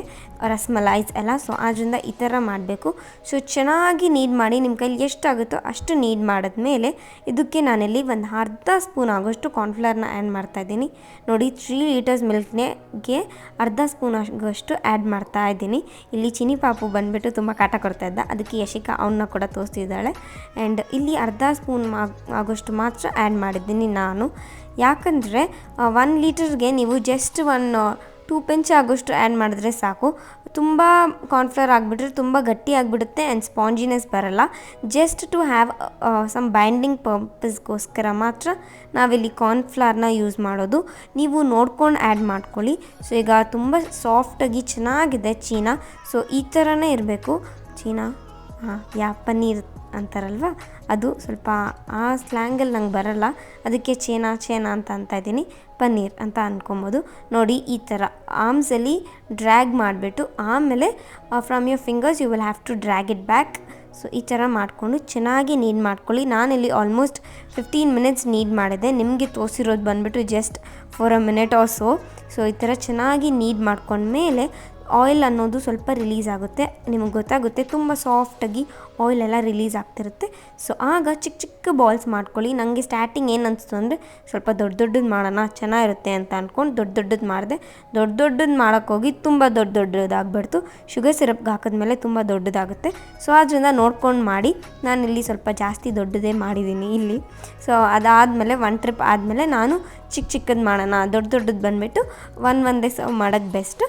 ರಸ್ಮಲೈಸ್ ಎಲ್ಲ. ಸೊ ಆದ್ದರಿಂದ ಈ ಥರ ಮಾಡಬೇಕು. ಸೊ ಚೆನ್ನಾಗಿ ನೀಡ್ ಮಾಡಿ, ನಿಮ್ಮ ಕೈಲಿ ಎಷ್ಟಾಗುತ್ತೋ ಅಷ್ಟು ನೀಡ್ ಮಾಡಿದ್ಮೇಲೆ ಇದಕ್ಕೆ ನಾನಿಲ್ಲಿ ಒಂದು ಅರ್ಧ ಸ್ಪೂನ್ ಆಗೋಷ್ಟು ಕಾರ್ನ್ಫ್ಲವರ್ನ ಆ್ಯಡ್ ಮಾಡ್ತಾಯಿದ್ದೀನಿ. ನೋಡಿ 3 ಲೀಟರ್ಸ್ ಮಿಲ್ಕ್ಗೆ ಅರ್ಧ ಸ್ಪೂನ್ ಆಗೋಷ್ಟು ಆ್ಯಡ್ ಮಾಡ್ತಾ ಇದ್ದೀನಿ. ಇಲ್ಲಿ ಚಿನಿ ಪಾಪು ಬಂದುಬಿಟ್ಟು ತುಂಬ ಕಾಟ ಕೊಡ್ತಾ ಇದ್ದ, ಅದಕ್ಕೆ ಯಶಿಕಾ ಅವನ್ನ ಕೂಡ ತೋರಿಸ್ತಿದ್ದಾಳೆ. ಆ್ಯಂಡ್ ಇಲ್ಲಿ ಅರ್ಧ ಸ್ಪೂನ್ ಆಗೋಷ್ಟು ಮಾತ್ರ ಆ್ಯಡ್ ಮಾಡಿದ್ದೀನಿ ನಾನು. ಯಾಕಂದರೆ 1 ಲೀಟರ್ಗೆ ನೀವು ಜಸ್ಟ್ 2 ಪಿಂಚ್ ಆಗೋಷ್ಟು ಆ್ಯಡ್ ಮಾಡಿದ್ರೆ ಸಾಕು. ತುಂಬ ಕಾರ್ನ್ಫ್ಲವರ್ ಆಗಿಬಿಟ್ರೆ ತುಂಬ ಗಟ್ಟಿ ಆಗಿಬಿಡುತ್ತೆ ಆ್ಯಂಡ್ ಸ್ಪಾಂಜಿನೆಸ್ ಬರಲ್ಲ. Just to have some binding ಪರ್ಪಸ್ಗೋಸ್ಕರ ಮಾತ್ರ ನಾವಿಲ್ಲಿ ಕಾರ್ನ್ಫ್ಲವರ್ನ ಯೂಸ್ ಮಾಡೋದು. ನೀವು ನೋಡ್ಕೊಂಡು ಆ್ಯಡ್ ಮಾಡ್ಕೊಳ್ಳಿ. ಸೊ ಈಗ ತುಂಬ ಸಾಫ್ಟಾಗಿ ಚೆನ್ನಾಗಿದೆ ಚೀನಾ. ಸೊ ಈ ಥರನೇ ಇರಬೇಕು ಚೀನಾ. ಪನ್ನೀರ್ ಅಂತಾರಲ್ವ ಅದು ಸ್ವಲ್ಪ ಆ ಸ್ಲ್ಯಾಂಗಲ್ಲಿ ನಂಗೆ ಬರಲ್ಲ, ಅದಕ್ಕೆ ಚೇನಾ ಅಂತ ಇದ್ದೀನಿ, ಪನ್ನೀರ್ ಅಂತ ಅಂದ್ಕೊಬೋದು. ನೋಡಿ ಈ ಥರ ಆರ್ಮ್ಸಲ್ಲಿ ಡ್ರ್ಯಾಗ್ ಮಾಡಿಬಿಟ್ಟು ಆಮೇಲೆ from your fingers you will have to drag it back. So ಈ ಥರ ಮಾಡಿಕೊಂಡು ಚೆನ್ನಾಗಿ ನೀಡ್ ಮಾಡ್ಕೊಳ್ಳಿ. ನಾನಿಲ್ಲಿ ಆಲ್ಮೋಸ್ಟ್ 15 ಮಿನಿಟ್ಸ್ ನೀಡ್ ಮಾಡಿದೆ. ನಿಮಗೆ ತೋರಿಸಿರೋದು ಬಂದುಬಿಟ್ಟು just for a minute R so. So ಈ ಥರ ಚೆನ್ನಾಗಿ ನೀಡ್ ಮಾಡ್ಕೊಂಡ್ಮೇಲೆ ಆಯಿಲ್ ಅನ್ನೋದು ಸ್ವಲ್ಪ ರಿಲೀಸ್ ಆಗುತ್ತೆ. ನಿಮಗೆ ಗೊತ್ತಾಗುತ್ತೆ ತುಂಬ ಸಾಫ್ಟಾಗಿ ಆಯಿಲ್ ಎಲ್ಲ ರಿಲೀಸ್ ಆಗ್ತಿರುತ್ತೆ. ಸೊ ಆಗ ಚಿಕ್ಕ ಚಿಕ್ಕ ಬಾಲ್ಸ್ ಮಾಡ್ಕೊಳ್ಳಿ. ನನಗೆ ಸ್ಟಾರ್ಟಿಂಗ್ ಏನು ಅನಿಸ್ತು ಅಂದರೆ ಸ್ವಲ್ಪ ದೊಡ್ಡದು ಮಾಡೋಣ ಚೆನ್ನಾಗಿರುತ್ತೆ ಅಂತ ಅಂದ್ಕೊಂಡು ದೊಡ್ಡದು ಮಾಡಿದೆ. ದೊಡ್ಡದು ಮಾಡೋಕ್ಕೋಗಿ ತುಂಬ ದೊಡ್ಡದಾಗ್ಬಿಡ್ತು. ಶುಗರ್ ಸಿರಪ್ಗೆ ಹಾಕಿದ್ಮೇಲೆ ತುಂಬ ದೊಡ್ಡದಾಗುತ್ತೆ. ಸೊ ಅದರಿಂದ ನೋಡ್ಕೊಂಡು ಮಾಡಿ. ನಾನಿಲ್ಲಿ ಸ್ವಲ್ಪ ಜಾಸ್ತಿ ದೊಡ್ಡದೇ ಮಾಡಿದ್ದೀನಿ ಇಲ್ಲಿ. ಸೊ ಅದಾದಮೇಲೆ 1 ಟ್ರಿಪ್ ಆದಮೇಲೆ ನಾನು ಚಿಕ್ಕದು ಮಾಡೋಣ, ದೊಡ್ಡದು ಬಂದುಬಿಟ್ಟು ಒಂದೇ ಸರ್ವ್ ಮಾಡೋದು ಬೆಸ್ಟ್.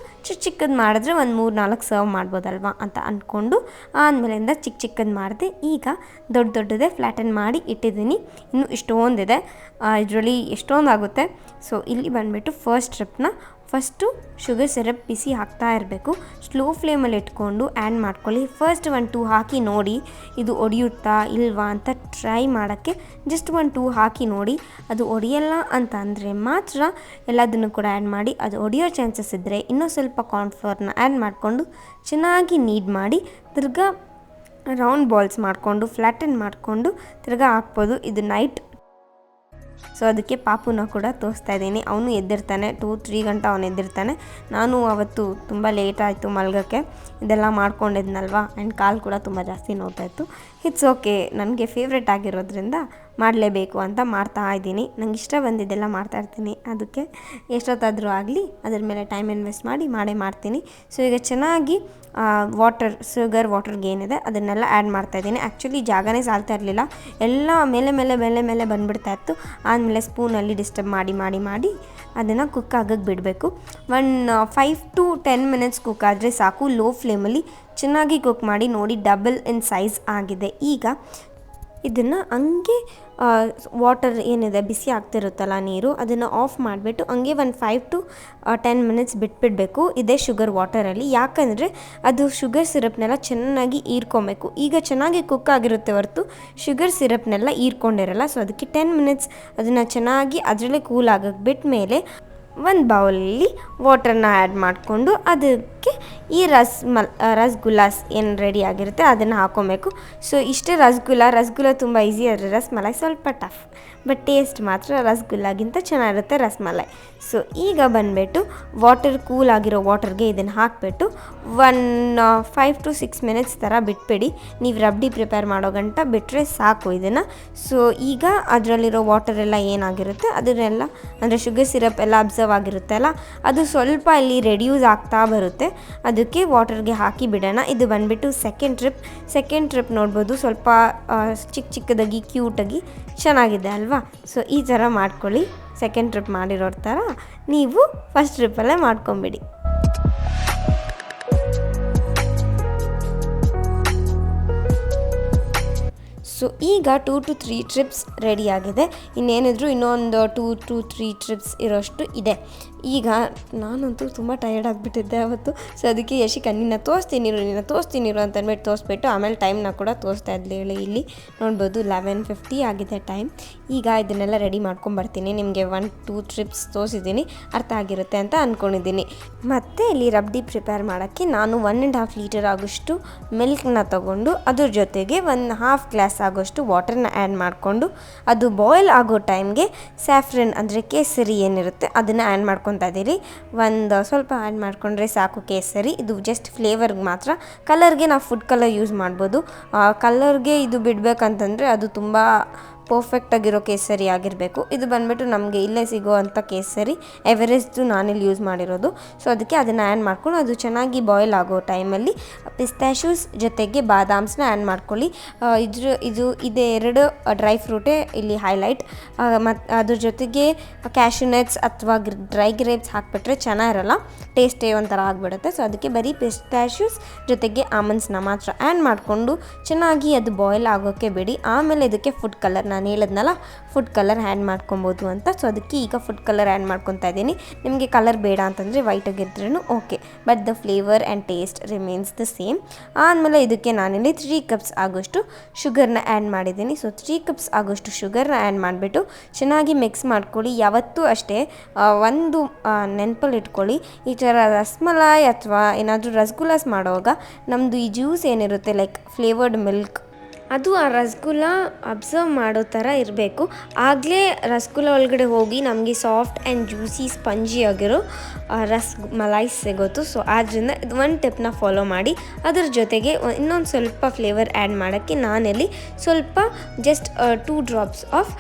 ಚಿಕ್ಕದು ಮಾಡಿದ್ರೆ ಒಂದು 3-4 ಸರ್ವ್ ಮಾಡ್ಬೋದಲ್ವ ಅಂತ ಅಂದ್ಕೊಂಡು ಆದಮೇಲಿಂದ ಚಿಕ್ಕ ಚಿಕ್ಕದು ಮಾಡಿದೆ. ಈಗ ದೊಡ್ಡದೇ ಫ್ಲ್ಯಾಟನ್ ಮಾಡಿ ಇಟ್ಟಿದ್ದೀನಿ. ಇನ್ನು ಇಷ್ಟೊಂದಿದೆ, ಇದರಲ್ಲಿ ಎಷ್ಟೊಂದು ಆಗುತ್ತೆ. ಸೊ ಇಲ್ಲಿ ಬಂದುಬಿಟ್ಟು ಫಸ್ಟು ಶುಗರ್ ಸಿರಪ್ ಬಿಸಿ ಹಾಕ್ತಾ ಇರಬೇಕು. ಸ್ಲೋ ಫ್ಲೇಮಲ್ಲಿ ಇಟ್ಕೊಂಡು ಆ್ಯಡ್ ಮಾಡ್ಕೊಳ್ಳಿ. ಫಸ್ಟ್ 1-2 ಹಾಕಿ ನೋಡಿ ಇದು ಒಡೆಯುತ್ತಾ ಇಲ್ವಾ ಅಂತ ಟ್ರೈ ಮಾಡೋಕ್ಕೆ ಜಸ್ಟ್ 1-2 ಹಾಕಿ ನೋಡಿ. ಅದು ಒಡೆಯಲ್ಲ ಅಂತ ಅಂದರೆ ಮಾತ್ರ ಎಲ್ಲದನ್ನು ಕೂಡ ಆ್ಯಡ್ ಮಾಡಿ. ಅದು ಒಡೆಯೋ ಚಾನ್ಸಸ್ ಇದ್ದರೆ ಇನ್ನೂ ಸ್ವಲ್ಪ ಕಾರ್ನ್ಫ್ಲೋರ್ನ ಆ್ಯಡ್ ಮಾಡಿಕೊಂಡು ಚೆನ್ನಾಗಿ ನೀಡ್ ಮಾಡಿ ತಿರ್ಗಾ ರೌಂಡ್ ಬಾಲ್ಸ್ ಮಾಡಿಕೊಂಡು ಫ್ಲ್ಯಾಟನ್ ಮಾಡಿಕೊಂಡು ತಿರ್ಗಾ ಹಾಕ್ಬೋದು. ಇದು ನೈಟ್, ಸೊ ಅದಕ್ಕೆ ಪಾಪುನ ಕೂಡ ತೋರಿಸ್ತಾ ಇದ್ದೀನಿ. ಅವನು ಎದ್ದಿರ್ತಾನೆ, 2-3 ಗಂಟೆ ಅವನು ಎದ್ದಿರ್ತಾನೆ. ನಾನು ಅವತ್ತು ತುಂಬ ಲೇಟ್ ಆಯಿತು ಮಲ್ಗೋಕ್ಕೆ, ಇದೆಲ್ಲ ಮಾಡ್ಕೊಂಡಿದ್ನಲ್ವ. ಆ್ಯಂಡ್ ಕಾಲು ಕೂಡ ತುಂಬ ಜಾಸ್ತಿ ನೋಡ್ತಾಯಿತ್ತು. ಇಟ್ಸ್ ಓಕೆ, ನನಗೆ ಫೇವ್ರೆಟ್ ಆಗಿರೋದ್ರಿಂದ ಮಾಡಲೇಬೇಕು ಅಂತ ಮಾಡ್ತಾ ಇದ್ದೀನಿ. ನಂಗೆ ಇಷ್ಟ ಬಂದಿದ್ದೆಲ್ಲ ಮಾಡ್ತಾಯಿರ್ತೀನಿ. ಅದಕ್ಕೆ ಎಷ್ಟೊತ್ತಾದರೂ ಆಗಲಿ ಅದ್ರ ಮೇಲೆ ಟೈಮ್ ಇನ್ವೆಸ್ಟ್ ಮಾಡೇ ಮಾಡ್ತೀನಿ. ಸೊ ಈಗ ಚೆನ್ನಾಗಿ ಶುಗರ್ ವಾಟರ್ಗೆ ಏನಿದೆ ಅದನ್ನೆಲ್ಲ ಆ್ಯಡ್ ಮಾಡ್ತಾಯಿದ್ದೀನಿ. ಆ್ಯಕ್ಚುಲಿ ಜಾಗನೇ ಸಾಲ್ತಾ ಇರಲಿಲ್ಲ, ಎಲ್ಲ ಮೇಲೆ ಬಂದುಬಿಡ್ತಾ ಇತ್ತು. ಆದಮೇಲೆ ಸ್ಪೂನಲ್ಲಿ ಡಿಸ್ಟರ್ಬ್ ಮಾಡಿ ಅದನ್ನು ಕುಕ್ ಆಗಕ್ಕೆ ಬಿಡಬೇಕು. 5-10 ಮಿನಿಟ್ಸ್ ಕುಕ್ ಆದರೆ ಸಾಕು. ಲೋ ಫ್ಲೇಮಲ್ಲಿ ಚೆನ್ನಾಗಿ ಕುಕ್ ಮಾಡಿ ನೋಡಿ, ಡಬಲ್ ಇನ್ ಸೈಜ್ ಆಗಿದೆ. ಈಗ ಇದನ್ನು ಹಂಗೆ ವಾಟರ್ ಏನಿದೆ ಬಿಸಿ ಆಗ್ತಿರುತ್ತಲ್ಲ ನೀರು, ಅದನ್ನು ಆಫ್ ಮಾಡಿಬಿಟ್ಟು ಹಂಗೆ 5-10 ಮಿನಿಟ್ಸ್ ಬಿಟ್ಬಿಡಬೇಕು ಇದೇ ಶುಗರ್ ವಾಟರಲ್ಲಿ. ಯಾಕಂದರೆ ಅದು ಶುಗರ್ ಸಿರಪ್ನೆಲ್ಲ ಚೆನ್ನಾಗಿ ಹೀರ್ಕೊಬೇಕು. ಈಗ ಚೆನ್ನಾಗಿ ಕುಕ್ ಆಗಿರುತ್ತೆ ಹೊರತು ಶುಗರ್ ಸಿರಪ್ನೆಲ್ಲ ಹೀರ್ಕೊಂಡಿರಲ್ಲ. ಸೊ ಅದಕ್ಕೆ 10 ಮಿನಿಟ್ಸ್ ಅದನ್ನು ಚೆನ್ನಾಗಿ ಅದರಲ್ಲೇ ಕೂಲ್ ಆಗಕ್ಕೆ ಬಿಟ್ಟ ಮೇಲೆ ಒಂದು ಬೌಲಲ್ಲಿ ವಾಟರ್ನ ಆ್ಯಡ್ ಮಾಡಿಕೊಂಡು ಅದಕ್ಕೆ ಈ ರಸಗುಲ್ಲಾಸ್ ಏನು ರೆಡಿ ಆಗಿರುತ್ತೆ ಅದನ್ನು ಹಾಕ್ಕೊಬೇಕು. ಸೊ ಇಷ್ಟೇ ರಸಗುಲ್ಲ ತುಂಬ ಈಸಿ, ಆದರೆ ರಸಮಲೈ ಸ್ವಲ್ಪ ಟಫ್, ಬಟ್ ಟೇಸ್ಟ್ ಮಾತ್ರ ರಸಗುಲ್ಲಾಗಿಂತ ಚೆನ್ನಾಗಿರುತ್ತೆ ರಸಮಲೈ. ಸೊ ಈಗ ಬಂದುಬಿಟ್ಟು ಕೂಲ್ ಆಗಿರೋ ವಾಟರ್ಗೆ ಇದನ್ನು ಹಾಕಿಬಿಟ್ಟು 5-6 ಮಿನಿಟ್ಸ್ ಥರ ಬಿಟ್ಬಿಡಿ. ನೀವು ರಬ್ಡಿ ಪ್ರಿಪೇರ್ ಮಾಡೋ ಗಂಟ ಬಿಟ್ಟರೆ ಸಾಕು ಇದನ್ನು. ಸೊ ಈಗ ಅದರಲ್ಲಿರೋ ವಾಟರ್ ಎಲ್ಲ ಏನಾಗಿರುತ್ತೆ ಅದನ್ನೆಲ್ಲ, ಅಂದರೆ ಶುಗರ್ ಸಿರಪ್ ಎಲ್ಲ ಅಬ್ಸರ್ವ್ ಆಗಿರುತ್ತೆ ಅಲ್ಲ, ಅದು ಸ್ವಲ್ಪ ಇಲ್ಲಿ ರೆಡ್ಯೂಸ್ ಆಗ್ತಾ ಬರುತ್ತೆ. ಅದಕ್ಕೆ ವಾಟರ್ಗೆ ಹಾಕಿ ಬಿಡೋಣ. ಇದು ಬಂದುಬಿಟ್ಟು ಸೆಕೆಂಡ್ ಟ್ರಿಪ್ ನೋಡ್ಬೋದು, ಸ್ವಲ್ಪ ಚಿಕ್ಕದಾಗಿ ಕ್ಯೂಟಾಗಿ ಚೆನ್ನಾಗಿದೆ ಅಲ್ವಾ. ಸೊ ಈ ಥರ ಮಾಡ್ಕೊಳ್ಳಿ. ಸೆಕೆಂಡ್ ಟ್ರಿಪ್ ಮಾಡಿರೋ ಥರ ನೀವು ಫಸ್ಟ್ ಟ್ರಿಪ್ಪಲ್ಲೇ ಮಾಡ್ಕೊಂಬಿಡಿ. ಸೊ ಈಗ 2-3 ಟ್ರಿಪ್ಸ್ ರೆಡಿಯಾಗಿದೆ. ಇನ್ನೇನಿದ್ರು ಇನ್ನೊಂದು 2-3 ಟ್ರಿಪ್ಸ್ ಇರೋಷ್ಟು ಇದೆ. ಈಗ ನಾನಂತೂ ತುಂಬ ಟಯರ್ಡ್ ಆಗಿಬಿಟ್ಟಿದ್ದೆ ಅವತ್ತು. ಸೊ ಅದಕ್ಕೆ ಯಶಿಕ ನಿನ್ನ ತೋರಿಸ್ತೀನಿ ಅಂತ ಅಂದ್ಬಿಟ್ಟು ತೋರಿಸ್ಬಿಟ್ಟು ಆಮೇಲೆ ಟೈಮ್ನ ಕೂಡ ತೋರಿಸ್ತಾ ಇದ್ಲೇಳಿ. ಇಲ್ಲಿ ನೋಡ್ಬೋದು 11:50 ಆಗಿದೆ ಟೈಮ್. ಈಗ ಇದನ್ನೆಲ್ಲ ರೆಡಿ ಮಾಡ್ಕೊಂಬರ್ತೀನಿ. ನಿಮಗೆ 1-2 ಟ್ರಿಪ್ಸ್ ತೋರಿಸಿದ್ದೀನಿ, ಅರ್ಥ ಆಗಿರುತ್ತೆ ಅಂತ ಅಂದ್ಕೊಂಡಿದ್ದೀನಿ. ಮತ್ತು ಇಲ್ಲಿ ರಬ್ಡಿ ಪ್ರಿಪೇರ್ ಮಾಡೋಕ್ಕೆ ನಾನು 1.5 ಲೀಟರ್ ಆಗೋಷ್ಟು ಮಿಲ್ಕ್ನ ತೊಗೊಂಡು ಅದ್ರ ಜೊತೆಗೆ 1/2 ಗ್ಲಾಸ್ ಆಗೋಷ್ಟು ವಾಟರ್ನ ಆ್ಯಡ್ ಮಾಡಿಕೊಂಡು ಅದು ಬಾಯ್ಲ್ ಆಗೋ ಟೈಮ್ಗೆ ಸ್ಯಾಫ್ರನ್ ಅಂದರೆ ಕೇಸರಿ ಏನಿರುತ್ತೆ ಅದನ್ನು ಆ್ಯಡ್ ಮಾಡ್ಕೊತಾ ಇದ್ದೀರಿ. ಒಂದು ಸ್ವಲ್ಪ ಆ್ಯಡ್ ಮಾಡಿಕೊಂಡ್ರೆ ಸಾಕು ಕೇಸರಿ. ಇದು ಜಸ್ಟ್ ಫ್ಲೇವರ್ಗೆ ಮಾತ್ರ. ಕಲರ್ಗೆ ನಾವು ಫುಡ್ ಕಲರ್ ಯೂಸ್ ಮಾಡ್ಬೋದು. ಕಲರ್ಗೆ ಇದು ಬಿಡಬೇಕಂತಂದರೆ ಅದು ತುಂಬ ಪರ್ಫೆಕ್ಟಾಗಿರೋ ಕೇಸರಿ ಆಗಿರಬೇಕು. ಇದು ಬಂದುಬಿಟ್ಟು ನಮಗೆ ಇಲ್ಲೇ ಸಿಗೋ ಅಂಥ ಕೇಸರಿ, ಎವರೆಸ್ಟು ನಾನಿಲ್ಲಿ ಯೂಸ್ ಮಾಡಿರೋದು. ಸೊ ಅದಕ್ಕೆ ಅದನ್ನು ಆ್ಯಡ್ ಮಾಡ್ಕೊಂಡು ಅದು ಚೆನ್ನಾಗಿ ಬಾಯ್ಲ್ ಆಗೋ ಟೈಮಲ್ಲಿ ಪಿಸ್ತಾಶ್ಯೂಸ್ ಜೊತೆಗೆ ಬಾದಾಮ್ಸ್ನ ಆ್ಯಡ್ ಮಾಡ್ಕೊಳ್ಳಿ. ಇದೇ 2 ಡ್ರೈ ಫ್ರೂಟೇ ಇಲ್ಲಿ ಹೈಲೈಟ್. ಮತ್ತು ಅದ್ರ ಜೊತೆಗೆ ಕ್ಯಾಶ್ಯೂ ನಟ್ಸ್ ಅಥವಾ ಡ್ರೈ ಗ್ರೇಪ್ಸ್ ಹಾಕಿಬಿಟ್ರೆ ಚೆನ್ನಾಗಿರಲ್ಲ, ಟೇಸ್ಟೇ ಒಂಥರ ಆಗಿಬಿಡುತ್ತೆ. ಸೊ ಅದಕ್ಕೆ ಬರೀ ಪಿಸ್ತಾಶ್ಯೂಸ್ ಜೊತೆಗೆ ಆಮಂಡ್ಸ್ನ ಮಾತ್ರ ಆ್ಯಡ್ ಮಾಡಿಕೊಂಡು ಚೆನ್ನಾಗಿ ಅದು ಬಾಯ್ಲ್ ಆಗೋಕ್ಕೆ ಬಿಡಿ. ಆಮೇಲೆ ಇದಕ್ಕೆ ಫುಡ್ ಕಲರ್, ನಾನು ಹೇಳಿದ್ನಲ್ಲ ಫುಡ್ ಕಲರ್ ಆ್ಯಡ್ ಮಾಡ್ಕೊಬೋದು ಅಂತ. ಸೊ ಅದಕ್ಕೆ ಈಗ ಫುಡ್ ಕಲರ್ ಆ್ಯಡ್ ಮಾಡ್ಕೊತಾ ಇದ್ದೀನಿ. ನಿಮಗೆ ಕಲರ್ ಬೇಡ ಅಂತಂದರೆ ವೈಟಾಗಿದ್ರೂ okay, but the flavour and taste remains the same. ಆದಮೇಲೆ ಇದಕ್ಕೆ ನಾನಿಲ್ಲಿ 3 ಕಪ್ಸ್ ಆಗೋಷ್ಟು ಶುಗರ್ನ ಆ್ಯಡ್ ಮಾಡಿದ್ದೀನಿ. ಸೊ 3 ಕಪ್ಸ್ ಆಗೋಷ್ಟು ಶುಗರ್ನ ಆ್ಯಡ್ ಮಾಡಿಬಿಟ್ಟು ಚೆನ್ನಾಗಿ ಮಿಕ್ಸ್ ಮಾಡ್ಕೊಳ್ಳಿ. ಯಾವತ್ತೂ ಅಷ್ಟೇ ಒಂದು ನೆನಪಲ್ಲಿ ಇಟ್ಕೊಳ್ಳಿ, ಈ ಥರ ರಸಮಲಾಯಿ ಅಥವಾ ಏನಾದರೂ ರಸಗುಲ್ಲಾಸ್ ಮಾಡುವಾಗ ನಮ್ಮದು ಈ ಜ್ಯೂಸ್ ಏನಿರುತ್ತೆ ಲೈಕ್ ಫ್ಲೇವರ್ಡ್ ಮಿಲ್ಕ್, ಅದು ಆ ರಸಗುಲ್ಲ ಅಬ್ಸರ್ವ್ ಮಾಡೋ ಥರ ಇರಬೇಕು. ಆಗಲೇ ರಸಗುಲ್ಲ ಒಳಗಡೆ ಹೋಗಿ ನಮಗೆ ಸಾಫ್ಟ್ ಆ್ಯಂಡ್ ಜ್ಯೂಸಿ ಸ್ಪಂಜಿ ಆಗಿರೋ ರಸಮಲೈ ಸಿಗೋದು. ಸೊ ಆದ್ದರಿಂದ ಇದು ಒಂದು ಟಿಪ್ನ ಫಾಲೋ ಮಾಡಿ. ಅದ್ರ ಜೊತೆಗೆ ಇನ್ನೊಂದು ಸ್ವಲ್ಪ ಫ್ಲೇವರ್ ಆ್ಯಡ್ ಮಾಡೋಕ್ಕೆ ನಾನಲ್ಲಿ ಸ್ವಲ್ಪ just 2 drops of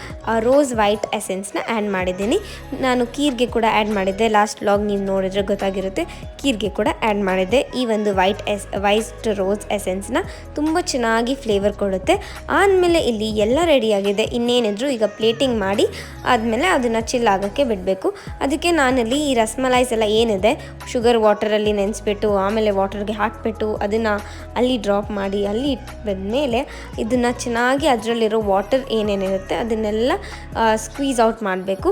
rose white ಎಸೆನ್ಸ್ನ ಆ್ಯಡ್ ಮಾಡಿದ್ದೀನಿ. ನಾನು ಕೀರ್ಗೆ ಕೂಡ ಆ್ಯಡ್ ಮಾಡಿದ್ದೆ, ಲಾಸ್ಟ್ ವ್ಲಾಗ್ ನೀವು ನೋಡಿದ್ರೆ ಗೊತ್ತಾಗಿರುತ್ತೆ. ಕೀರ್ಗೆ ಕೂಡ ಆ್ಯಡ್ ಮಾಡಿದ್ದೆ. ಈ ಒಂದು ವೈಟ್ ರೋಸ್ ಎಸೆನ್ಸ್ನ ತುಂಬ ಚೆನ್ನಾಗಿ ಫ್ಲೇವರ್ ಕೊಡುತ್ತೆ. ಆಗುತ್ತೆ. ಆದಮೇಲೆ ಇಲ್ಲಿ ಎಲ್ಲ ರೆಡಿಯಾಗಿದೆ. ಇನ್ನೇನಿದ್ರು ಈಗ ಪ್ಲೇಟಿಂಗ್ ಮಾಡಿ ಆದಮೇಲೆ ಅದನ್ನು ಚಿಲ್ ಆಗೋಕ್ಕೆ ಬಿಡಬೇಕು. ಅದಕ್ಕೆ ನಾನಲ್ಲಿ ಈ ರಸ್ಮಲೈಸ್ ಎಲ್ಲ ಏನಿದೆ ಶುಗರ್ ವಾಟರಲ್ಲಿ ನೆನೆಸ್ಬಿಟ್ಟು ಆಮೇಲೆ ವಾಟರ್ಗೆ ಹಾಕಿಬಿಟ್ಟು ಅದನ್ನು ಅಲ್ಲಿ ಡ್ರಾಪ್ ಮಾಡಿ ಅಲ್ಲಿ ಇಟ್ಟಾದ್ಮೇಲೆ ಇದನ್ನು ಚೆನ್ನಾಗಿ ಅದರಲ್ಲಿರೋ ವಾಟರ್ ಏನೇನಿರುತ್ತೆ ಅದನ್ನೆಲ್ಲ ಸ್ಕ್ವೀಸ್ ಔಟ್ ಮಾಡಬೇಕು.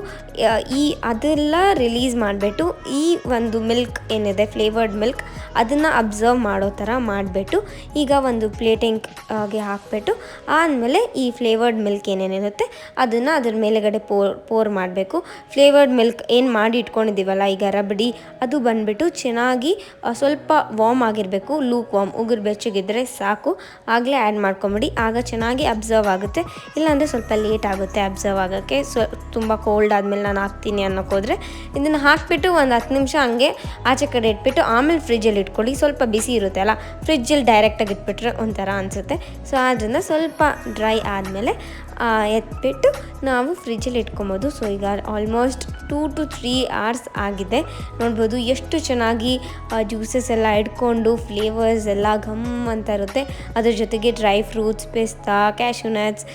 ಅದೆಲ್ಲ ರಿಲೀಸ್ ಮಾಡಿಬಿಟ್ಟು ಈ ಒಂದು ಮಿಲ್ಕ್ ಏನಿದೆ ಫ್ಲೇವರ್ಡ್ ಮಿಲ್ಕ್ ಅದನ್ನು ಅಬ್ಸರ್ವ್ ಮಾಡೋ ಥರ ಮಾಡಿಬಿಟ್ಟು ಈಗ ಒಂದು ಪ್ಲೇಟಿಂಗ್ಗೆ ಹಾಕಿಬಿಟ್ಟು ಆದಮೇಲೆ ಈ ಫ್ಲೇವರ್ಡ್ ಮಿಲ್ಕ್ ಏನೇನಿರುತ್ತೆ ಅದನ್ನು ಅದ್ರ ಮೇಲೆಗಡೆ ಪೋರ್ ಮಾಡಬೇಕು. ಫ್ಲೇವರ್ಡ್ ಮಿಲ್ಕ್ ಏನು ಮಾಡಿ ಇಟ್ಕೊಂಡಿದ್ದೀವಲ್ಲ ಈಗ ರಬಡಿ ಅದು ಬಂದುಬಿಟ್ಟು ಚೆನ್ನಾಗಿ ಸ್ವಲ್ಪ ವಾರ್ಮ್ ಆಗಿರಬೇಕು. ಲೂಕ್ ವಾರ್ಮ್, ಉಗುರು ಬೆಚ್ಚಗಿದ್ರೆ ಸಾಕು. ಆಗಲೇ ಆ್ಯಡ್ ಮಾಡ್ಕೊಂಬಿಡಿ, ಆಗ ಚೆನ್ನಾಗಿ ಅಬ್ಸರ್ವ್ ಆಗುತ್ತೆ. ಇಲ್ಲಾಂದರೆ ಸ್ವಲ್ಪ ಲೇಟ್ ಆಗುತ್ತೆ ಅಬ್ಸರ್ವ್ ಆಗೋಕ್ಕೆ. ತುಂಬ ಕೋಲ್ಡ್ ಆದಮೇಲೆ ನಾನು ಹಾಕ್ತೀನಿ ಅನ್ನೋಕ್ಕೋದ್ರೆ ಇದನ್ನು ಹಾಕಿಬಿಟ್ಟು ಒಂದು 10 ನಿಮಿಷ ಹಂಗೆ ಆಚೆ ಕಡೆ ಇಟ್ಬಿಟ್ಟು ಆಮೇಲೆ ಫ್ರಿಜ್ಜಲ್ಲಿ ಇಟ್ಕೊಳ್ಳಿ. ಸ್ವಲ್ಪ ಬಿಸಿ ಇರುತ್ತೆ ಅಲ್ಲ, ಫ್ರಿಜ್ಜಲ್ಲಿ ಡೈರೆಕ್ಟಾಗಿ ಇಟ್ಬಿಟ್ರೆ ಒಂಥರ ಅನಿಸುತ್ತೆ. ಸೊ ಆದ್ದರಿಂದ ಸ್ವಲ್ಪ ಡ್ರೈ ಆದಮೇಲೆ ಎತ್ಬಿಟ್ಟು ನಾವು ಫ್ರಿಜ್ಜಲ್ಲಿ ಇಟ್ಕೊಬೋದು. ಸೊ ಈಗ ಆಲ್ಮೋಸ್ಟ್ 2 to 3 hours ಆಗಿದೆ. ನೋಡ್ಬೋದು ಎಷ್ಟು ಚೆನ್ನಾಗಿ ಜ್ಯೂಸಸ್ ಎಲ್ಲ ಇಟ್ಕೊಂಡು ಫ್ಲೇವರ್ಸ್ ಎಲ್ಲ ಘಮ್ ಅಂತ ಇರುತ್ತೆ. ಅದ್ರ ಜೊತೆಗೆ ಡ್ರೈ ಫ್ರೂಟ್ಸ್, ಪಿಸ್ತಾ, ಕ್ಯಾಶ್ಯೂ ನಟ್ಸ್,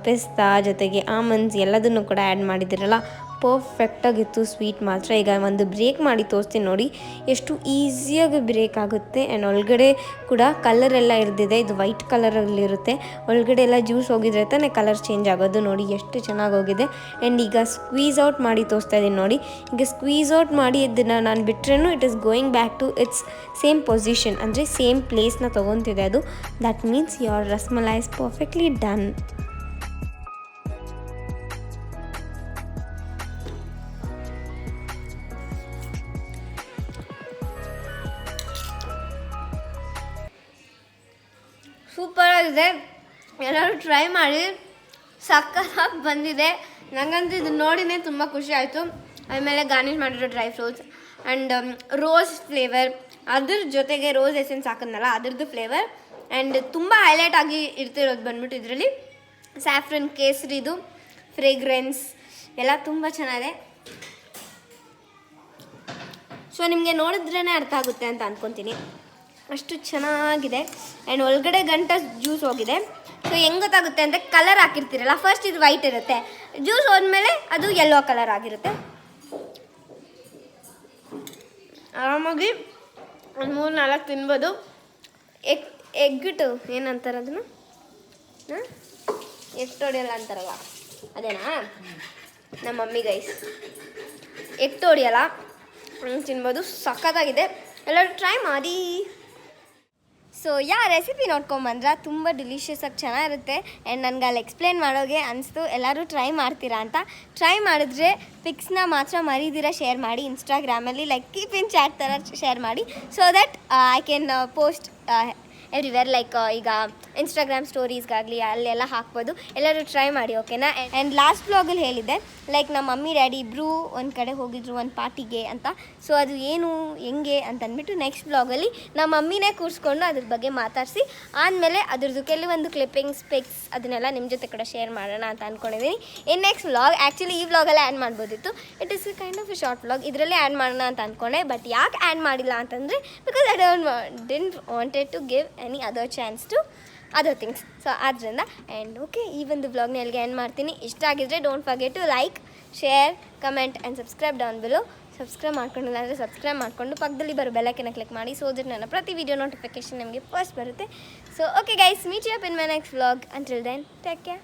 ಪಿಸ್ತಾ ಜೊತೆಗೆ ಆಮಂಡ್ಸ್ ಎಲ್ಲದನ್ನು ಕೂಡ ಆ್ಯಡ್ ಮಾಡಿದ್ದೀರಲ್ಲ, ಪರ್ಫೆಕ್ಟಾಗಿತ್ತು ಸ್ವೀಟ್ ಮಾತ್ರ. ಈಗ ಒಂದು ಬ್ರೇಕ್ ಮಾಡಿ ತೋರಿಸ್ತೀನಿ ನೋಡಿ ಎಷ್ಟು ಈಸಿಯಾಗಿ ಬ್ರೇಕ್ ಆಗುತ್ತೆ. ಆ್ಯಂಡ್ ಒಳಗಡೆ ಕೂಡ ಕಲರ್ ಎಲ್ಲ ಇರ್ದಿದೆ, ಇದು ವೈಟ್ ಕಲರಲ್ಲಿರುತ್ತೆ. ಒಳಗಡೆ ಎಲ್ಲ ಜ್ಯೂಸ್ ಹೋಗಿದ್ರೆ ತಾನೇ ಕಲರ್ ಚೇಂಜ್ ಆಗೋದು. ನೋಡಿ ಎಷ್ಟು ಚೆನ್ನಾಗಿ ಹೋಗಿದೆ. ಆ್ಯಂಡ್ ಈಗ ಸ್ಕ್ವೀಸ್ ಔಟ್ ಮಾಡಿ ತೋರಿಸ್ತಾ ಇದ್ದೀನಿ ನೋಡಿ. ಈಗ ಸ್ಕ್ವೀಸ್ ಔಟ್ ಮಾಡಿ ಇದನ್ನು ನಾನು ಬಿಟ್ರೇನು it is going back to its same position, ಅಂದರೆ ಸೇಮ್ ಪ್ಲೇಸ್ನ ತೊಗೊತಿದೆ ಅದು. That means your rasmalai is perfectly done. ಸೂಪರಾಗಿದೆ, ಎಲ್ಲರೂ ಟ್ರೈ ಮಾಡಿ. ಸಕ್ಕತ್ತಾಗಿ ಬಂದಿದೆ. ನನಗಂತೂ ಇದು ನೋಡಿನೇ ತುಂಬ ಖುಷಿ ಆಯಿತು. ಆಮೇಲೆ ಗಾರ್ನಿಷ್ ಮಾಡಿರೋ dry fruits and rose flavour, ಅದ್ರ ಜೊತೆಗೆ ರೋಸ್ ಎಸೆನ್ಸ್ ಹಾಕಿದ್ನಲ್ಲ ಅದ್ರದ್ದು ಫ್ಲೇವರ್. ಆ್ಯಂಡ್ ತುಂಬ ಹೈಲೈಟ್ ಆಗಿ ಇರ್ತಿರೋದು ಬಂದ್ಬಿಟ್ಟು ಇದರಲ್ಲಿ ಸ್ಯಾಫ್ರನ್ ಕೇಸರಿದು ಫ್ರೇಗ್ರೆನ್ಸ್ ಎಲ್ಲ ತುಂಬ ಚೆನ್ನಾಗಿದೆ. ಸೊ ನಿಮಗೆ ನೋಡಿದ್ರೇ ಅರ್ಥ ಆಗುತ್ತೆ ಅಂತ ಅಂದ್ಕೊತೀನಿ, ಅಷ್ಟು ಚೆನ್ನಾಗಿದೆ. ಆ್ಯಂಡ್ ಒಳಗಡೆ ಗಂಟ ಜ್ಯೂಸ್ ಹೋಗಿದೆ. ಸೊ ಹೆಂಗೆ ಗೊತ್ತಾಗುತ್ತೆ ಅಂದರೆ ಕಲರ್ ಹಾಕಿರ್ತೀರಲ್ಲ, ಫಸ್ಟ್ ಇದು ವೈಟ್ ಇರುತ್ತೆ, ಜ್ಯೂಸ್ ಹೋದ್ಮೇಲೆ ಅದು ಯೆಲ್ಲೋ ಕಲರ್ ಆಗಿರುತ್ತೆ. ಆರಾಮಾಗಿ ಒಂದು 3-4 ತಿನ್ಬೋದು. ಎಗ್ಗಿಟ್ಟು ಏನಂತಾರೆ ಅದನ್ನು, ಎಗ್ ತೊಡಿಯಲ್ಲ ಅಂತಾರಲ್ಲ ಅದೇನಾ ನಮ್ಮ ಮಮ್ಮಿ ಗೈಸ್, ಎಗ್ ತೊಡಿಯಲ್ಲ ತಿನ್ಬೋದು. ಸಖತ್ತಾಗಿದೆ, ಎಲ್ಲರೂ ಟ್ರೈ ಮಾಡಿ. ಸೊ ರೆಸಿಪಿ ನೋಡ್ಕೊಂಬಂದ್ರೆ ತುಂಬ ಡಿಲಿಷಿಯಸ್ ಆಗಿ ಚೆನ್ನಾಗಿರುತ್ತೆ. ಆ್ಯಂಡ್ ನನಗೆ ಅಲ್ಲಿ ಎಕ್ಸ್ಪ್ಲೇನ್ ಮಾಡೋಗೆ ಅನಿಸ್ತು ಎಲ್ಲರೂ ಟ್ರೈ ಮಾಡ್ತೀರಾ ಅಂತ. ಟ್ರೈ ಮಾಡಿದ್ರೆ ಪಿಕ್ಸ್ನ ಮಾತ್ರ ಮರಿದಿರ ಶೇರ್ ಮಾಡಿ ಇನ್ಸ್ಟಾಗ್ರಾಮಲ್ಲಿ, ಲೈಕ್ ಕೀಪ್ ಇನ್ ಚಾಟ್ ಥರ ಶೇರ್ ಮಾಡಿ. So that I can post everywhere, like ಈಗ ಇನ್ಸ್ಟಾಗ್ರಾಮ್ ಸ್ಟೋರೀಸ್ಗಾಗಲಿ ಅಲ್ಲೆಲ್ಲ ಹಾಕ್ಬೋದು. ಎಲ್ಲರೂ ಟ್ರೈ ಮಾಡಿ, ಓಕೆನಾ? ಆ್ಯಂಡ್ ಲಾಸ್ಟ್ ಬ್ಲಾಗಲ್ಲಿ ಹೇಳಿದ್ದೆ ಲೈಕ್ ನಮ್ಮ ಮಮ್ಮಿ ಡ್ಯಾಡಿ ಇಬ್ಬರು ಒಂದು ಕಡೆ ಹೋಗಿದ್ರು ಒಂದು ಪಾರ್ಟಿಗೆ ಅಂತ. ಸೊ ಅದು ಏನು ಹೆಂಗೆ ಅಂತ ಅಂದ್ಬಿಟ್ಟು ನೆಕ್ಸ್ಟ್ ಬ್ಲಾಗಲ್ಲಿ ನಮ್ಮ ಮಮ್ಮಿನೇ ಕೂರಿಸ್ಕೊಂಡು ಅದ್ರ ಬಗ್ಗೆ ಮಾತಾಡಿಸಿ ಆದಮೇಲೆ ಅದ್ರದ್ದು ಕೆಲವೊಂದು ಕ್ಲಿಪ್ಪಿಂಗ್ಸ್ ಪಿಕ್ಸ್ ಅದನ್ನೆಲ್ಲ ನಿಮ್ಮ ಜೊತೆ ಕೂಡ ಶೇರ್ ಮಾಡೋಣ ಅಂತ ಅಂದ್ಕೊಂಡಿದ್ದೀನಿ. ಇನ್ ನೆಕ್ಸ್ಟ್ ವ್ಲಾಗ್ ಆ್ಯಕ್ಚುಲಿ ಈ ವ್ಲಾಗಲ್ಲೇ ಆ್ಯಡ್ ಮಾಡ್ಬೋದಿತ್ತು. It is kind of a short vlog, ಇದರಲ್ಲೇ ಆ್ಯಡ್ ಮಾಡೋಣ ಅಂತ ಅಂದ್ಕೊಂಡೆ. ಬಟ್ ಯಾಕೆ ಆ್ಯಡ್ ಮಾಡಿಲ್ಲ ಅಂತಂದರೆ because I didn't wanted to give any other chance to other things. So ಆದ್ದರಿಂದ ಆ್ಯಂಡ್ ಓಕೆ, ಈ ಒಂದು ವ್ಲಾಗ್ನ ಎಲ್ಲಿಗೆ ಎಂಡ್ ಮಾಡ್ತೀನಿ. ಇಷ್ಟ ಆಗಿದ್ರೆ don't forget to like, share, comment and subscribe down below. Subscribe ಮಾಡ್ಕೊಂಡಿಲ್ಲ ಅಂದರೆ ಸಬ್ಸ್ಕ್ರೈಬ್ ಮಾಡಿಕೊಂಡು ಪಕ್ಕದಲ್ಲಿ ಬರೋ ಬೆಲ್ಲೈಕನ್ನ ಕ್ಲಿಕ್ ಮಾಡಿ. ಸೊ ದಟ್ ನನ್ನ ಪ್ರತಿ ವಿಡಿಯೋ ನೋಟಿಫಿಕೇಶನ್ ನಿಮಗೆ ಫಸ್ಟ್ ಬರುತ್ತೆ. So okay guys, meet you up in my next vlog. Until then take care.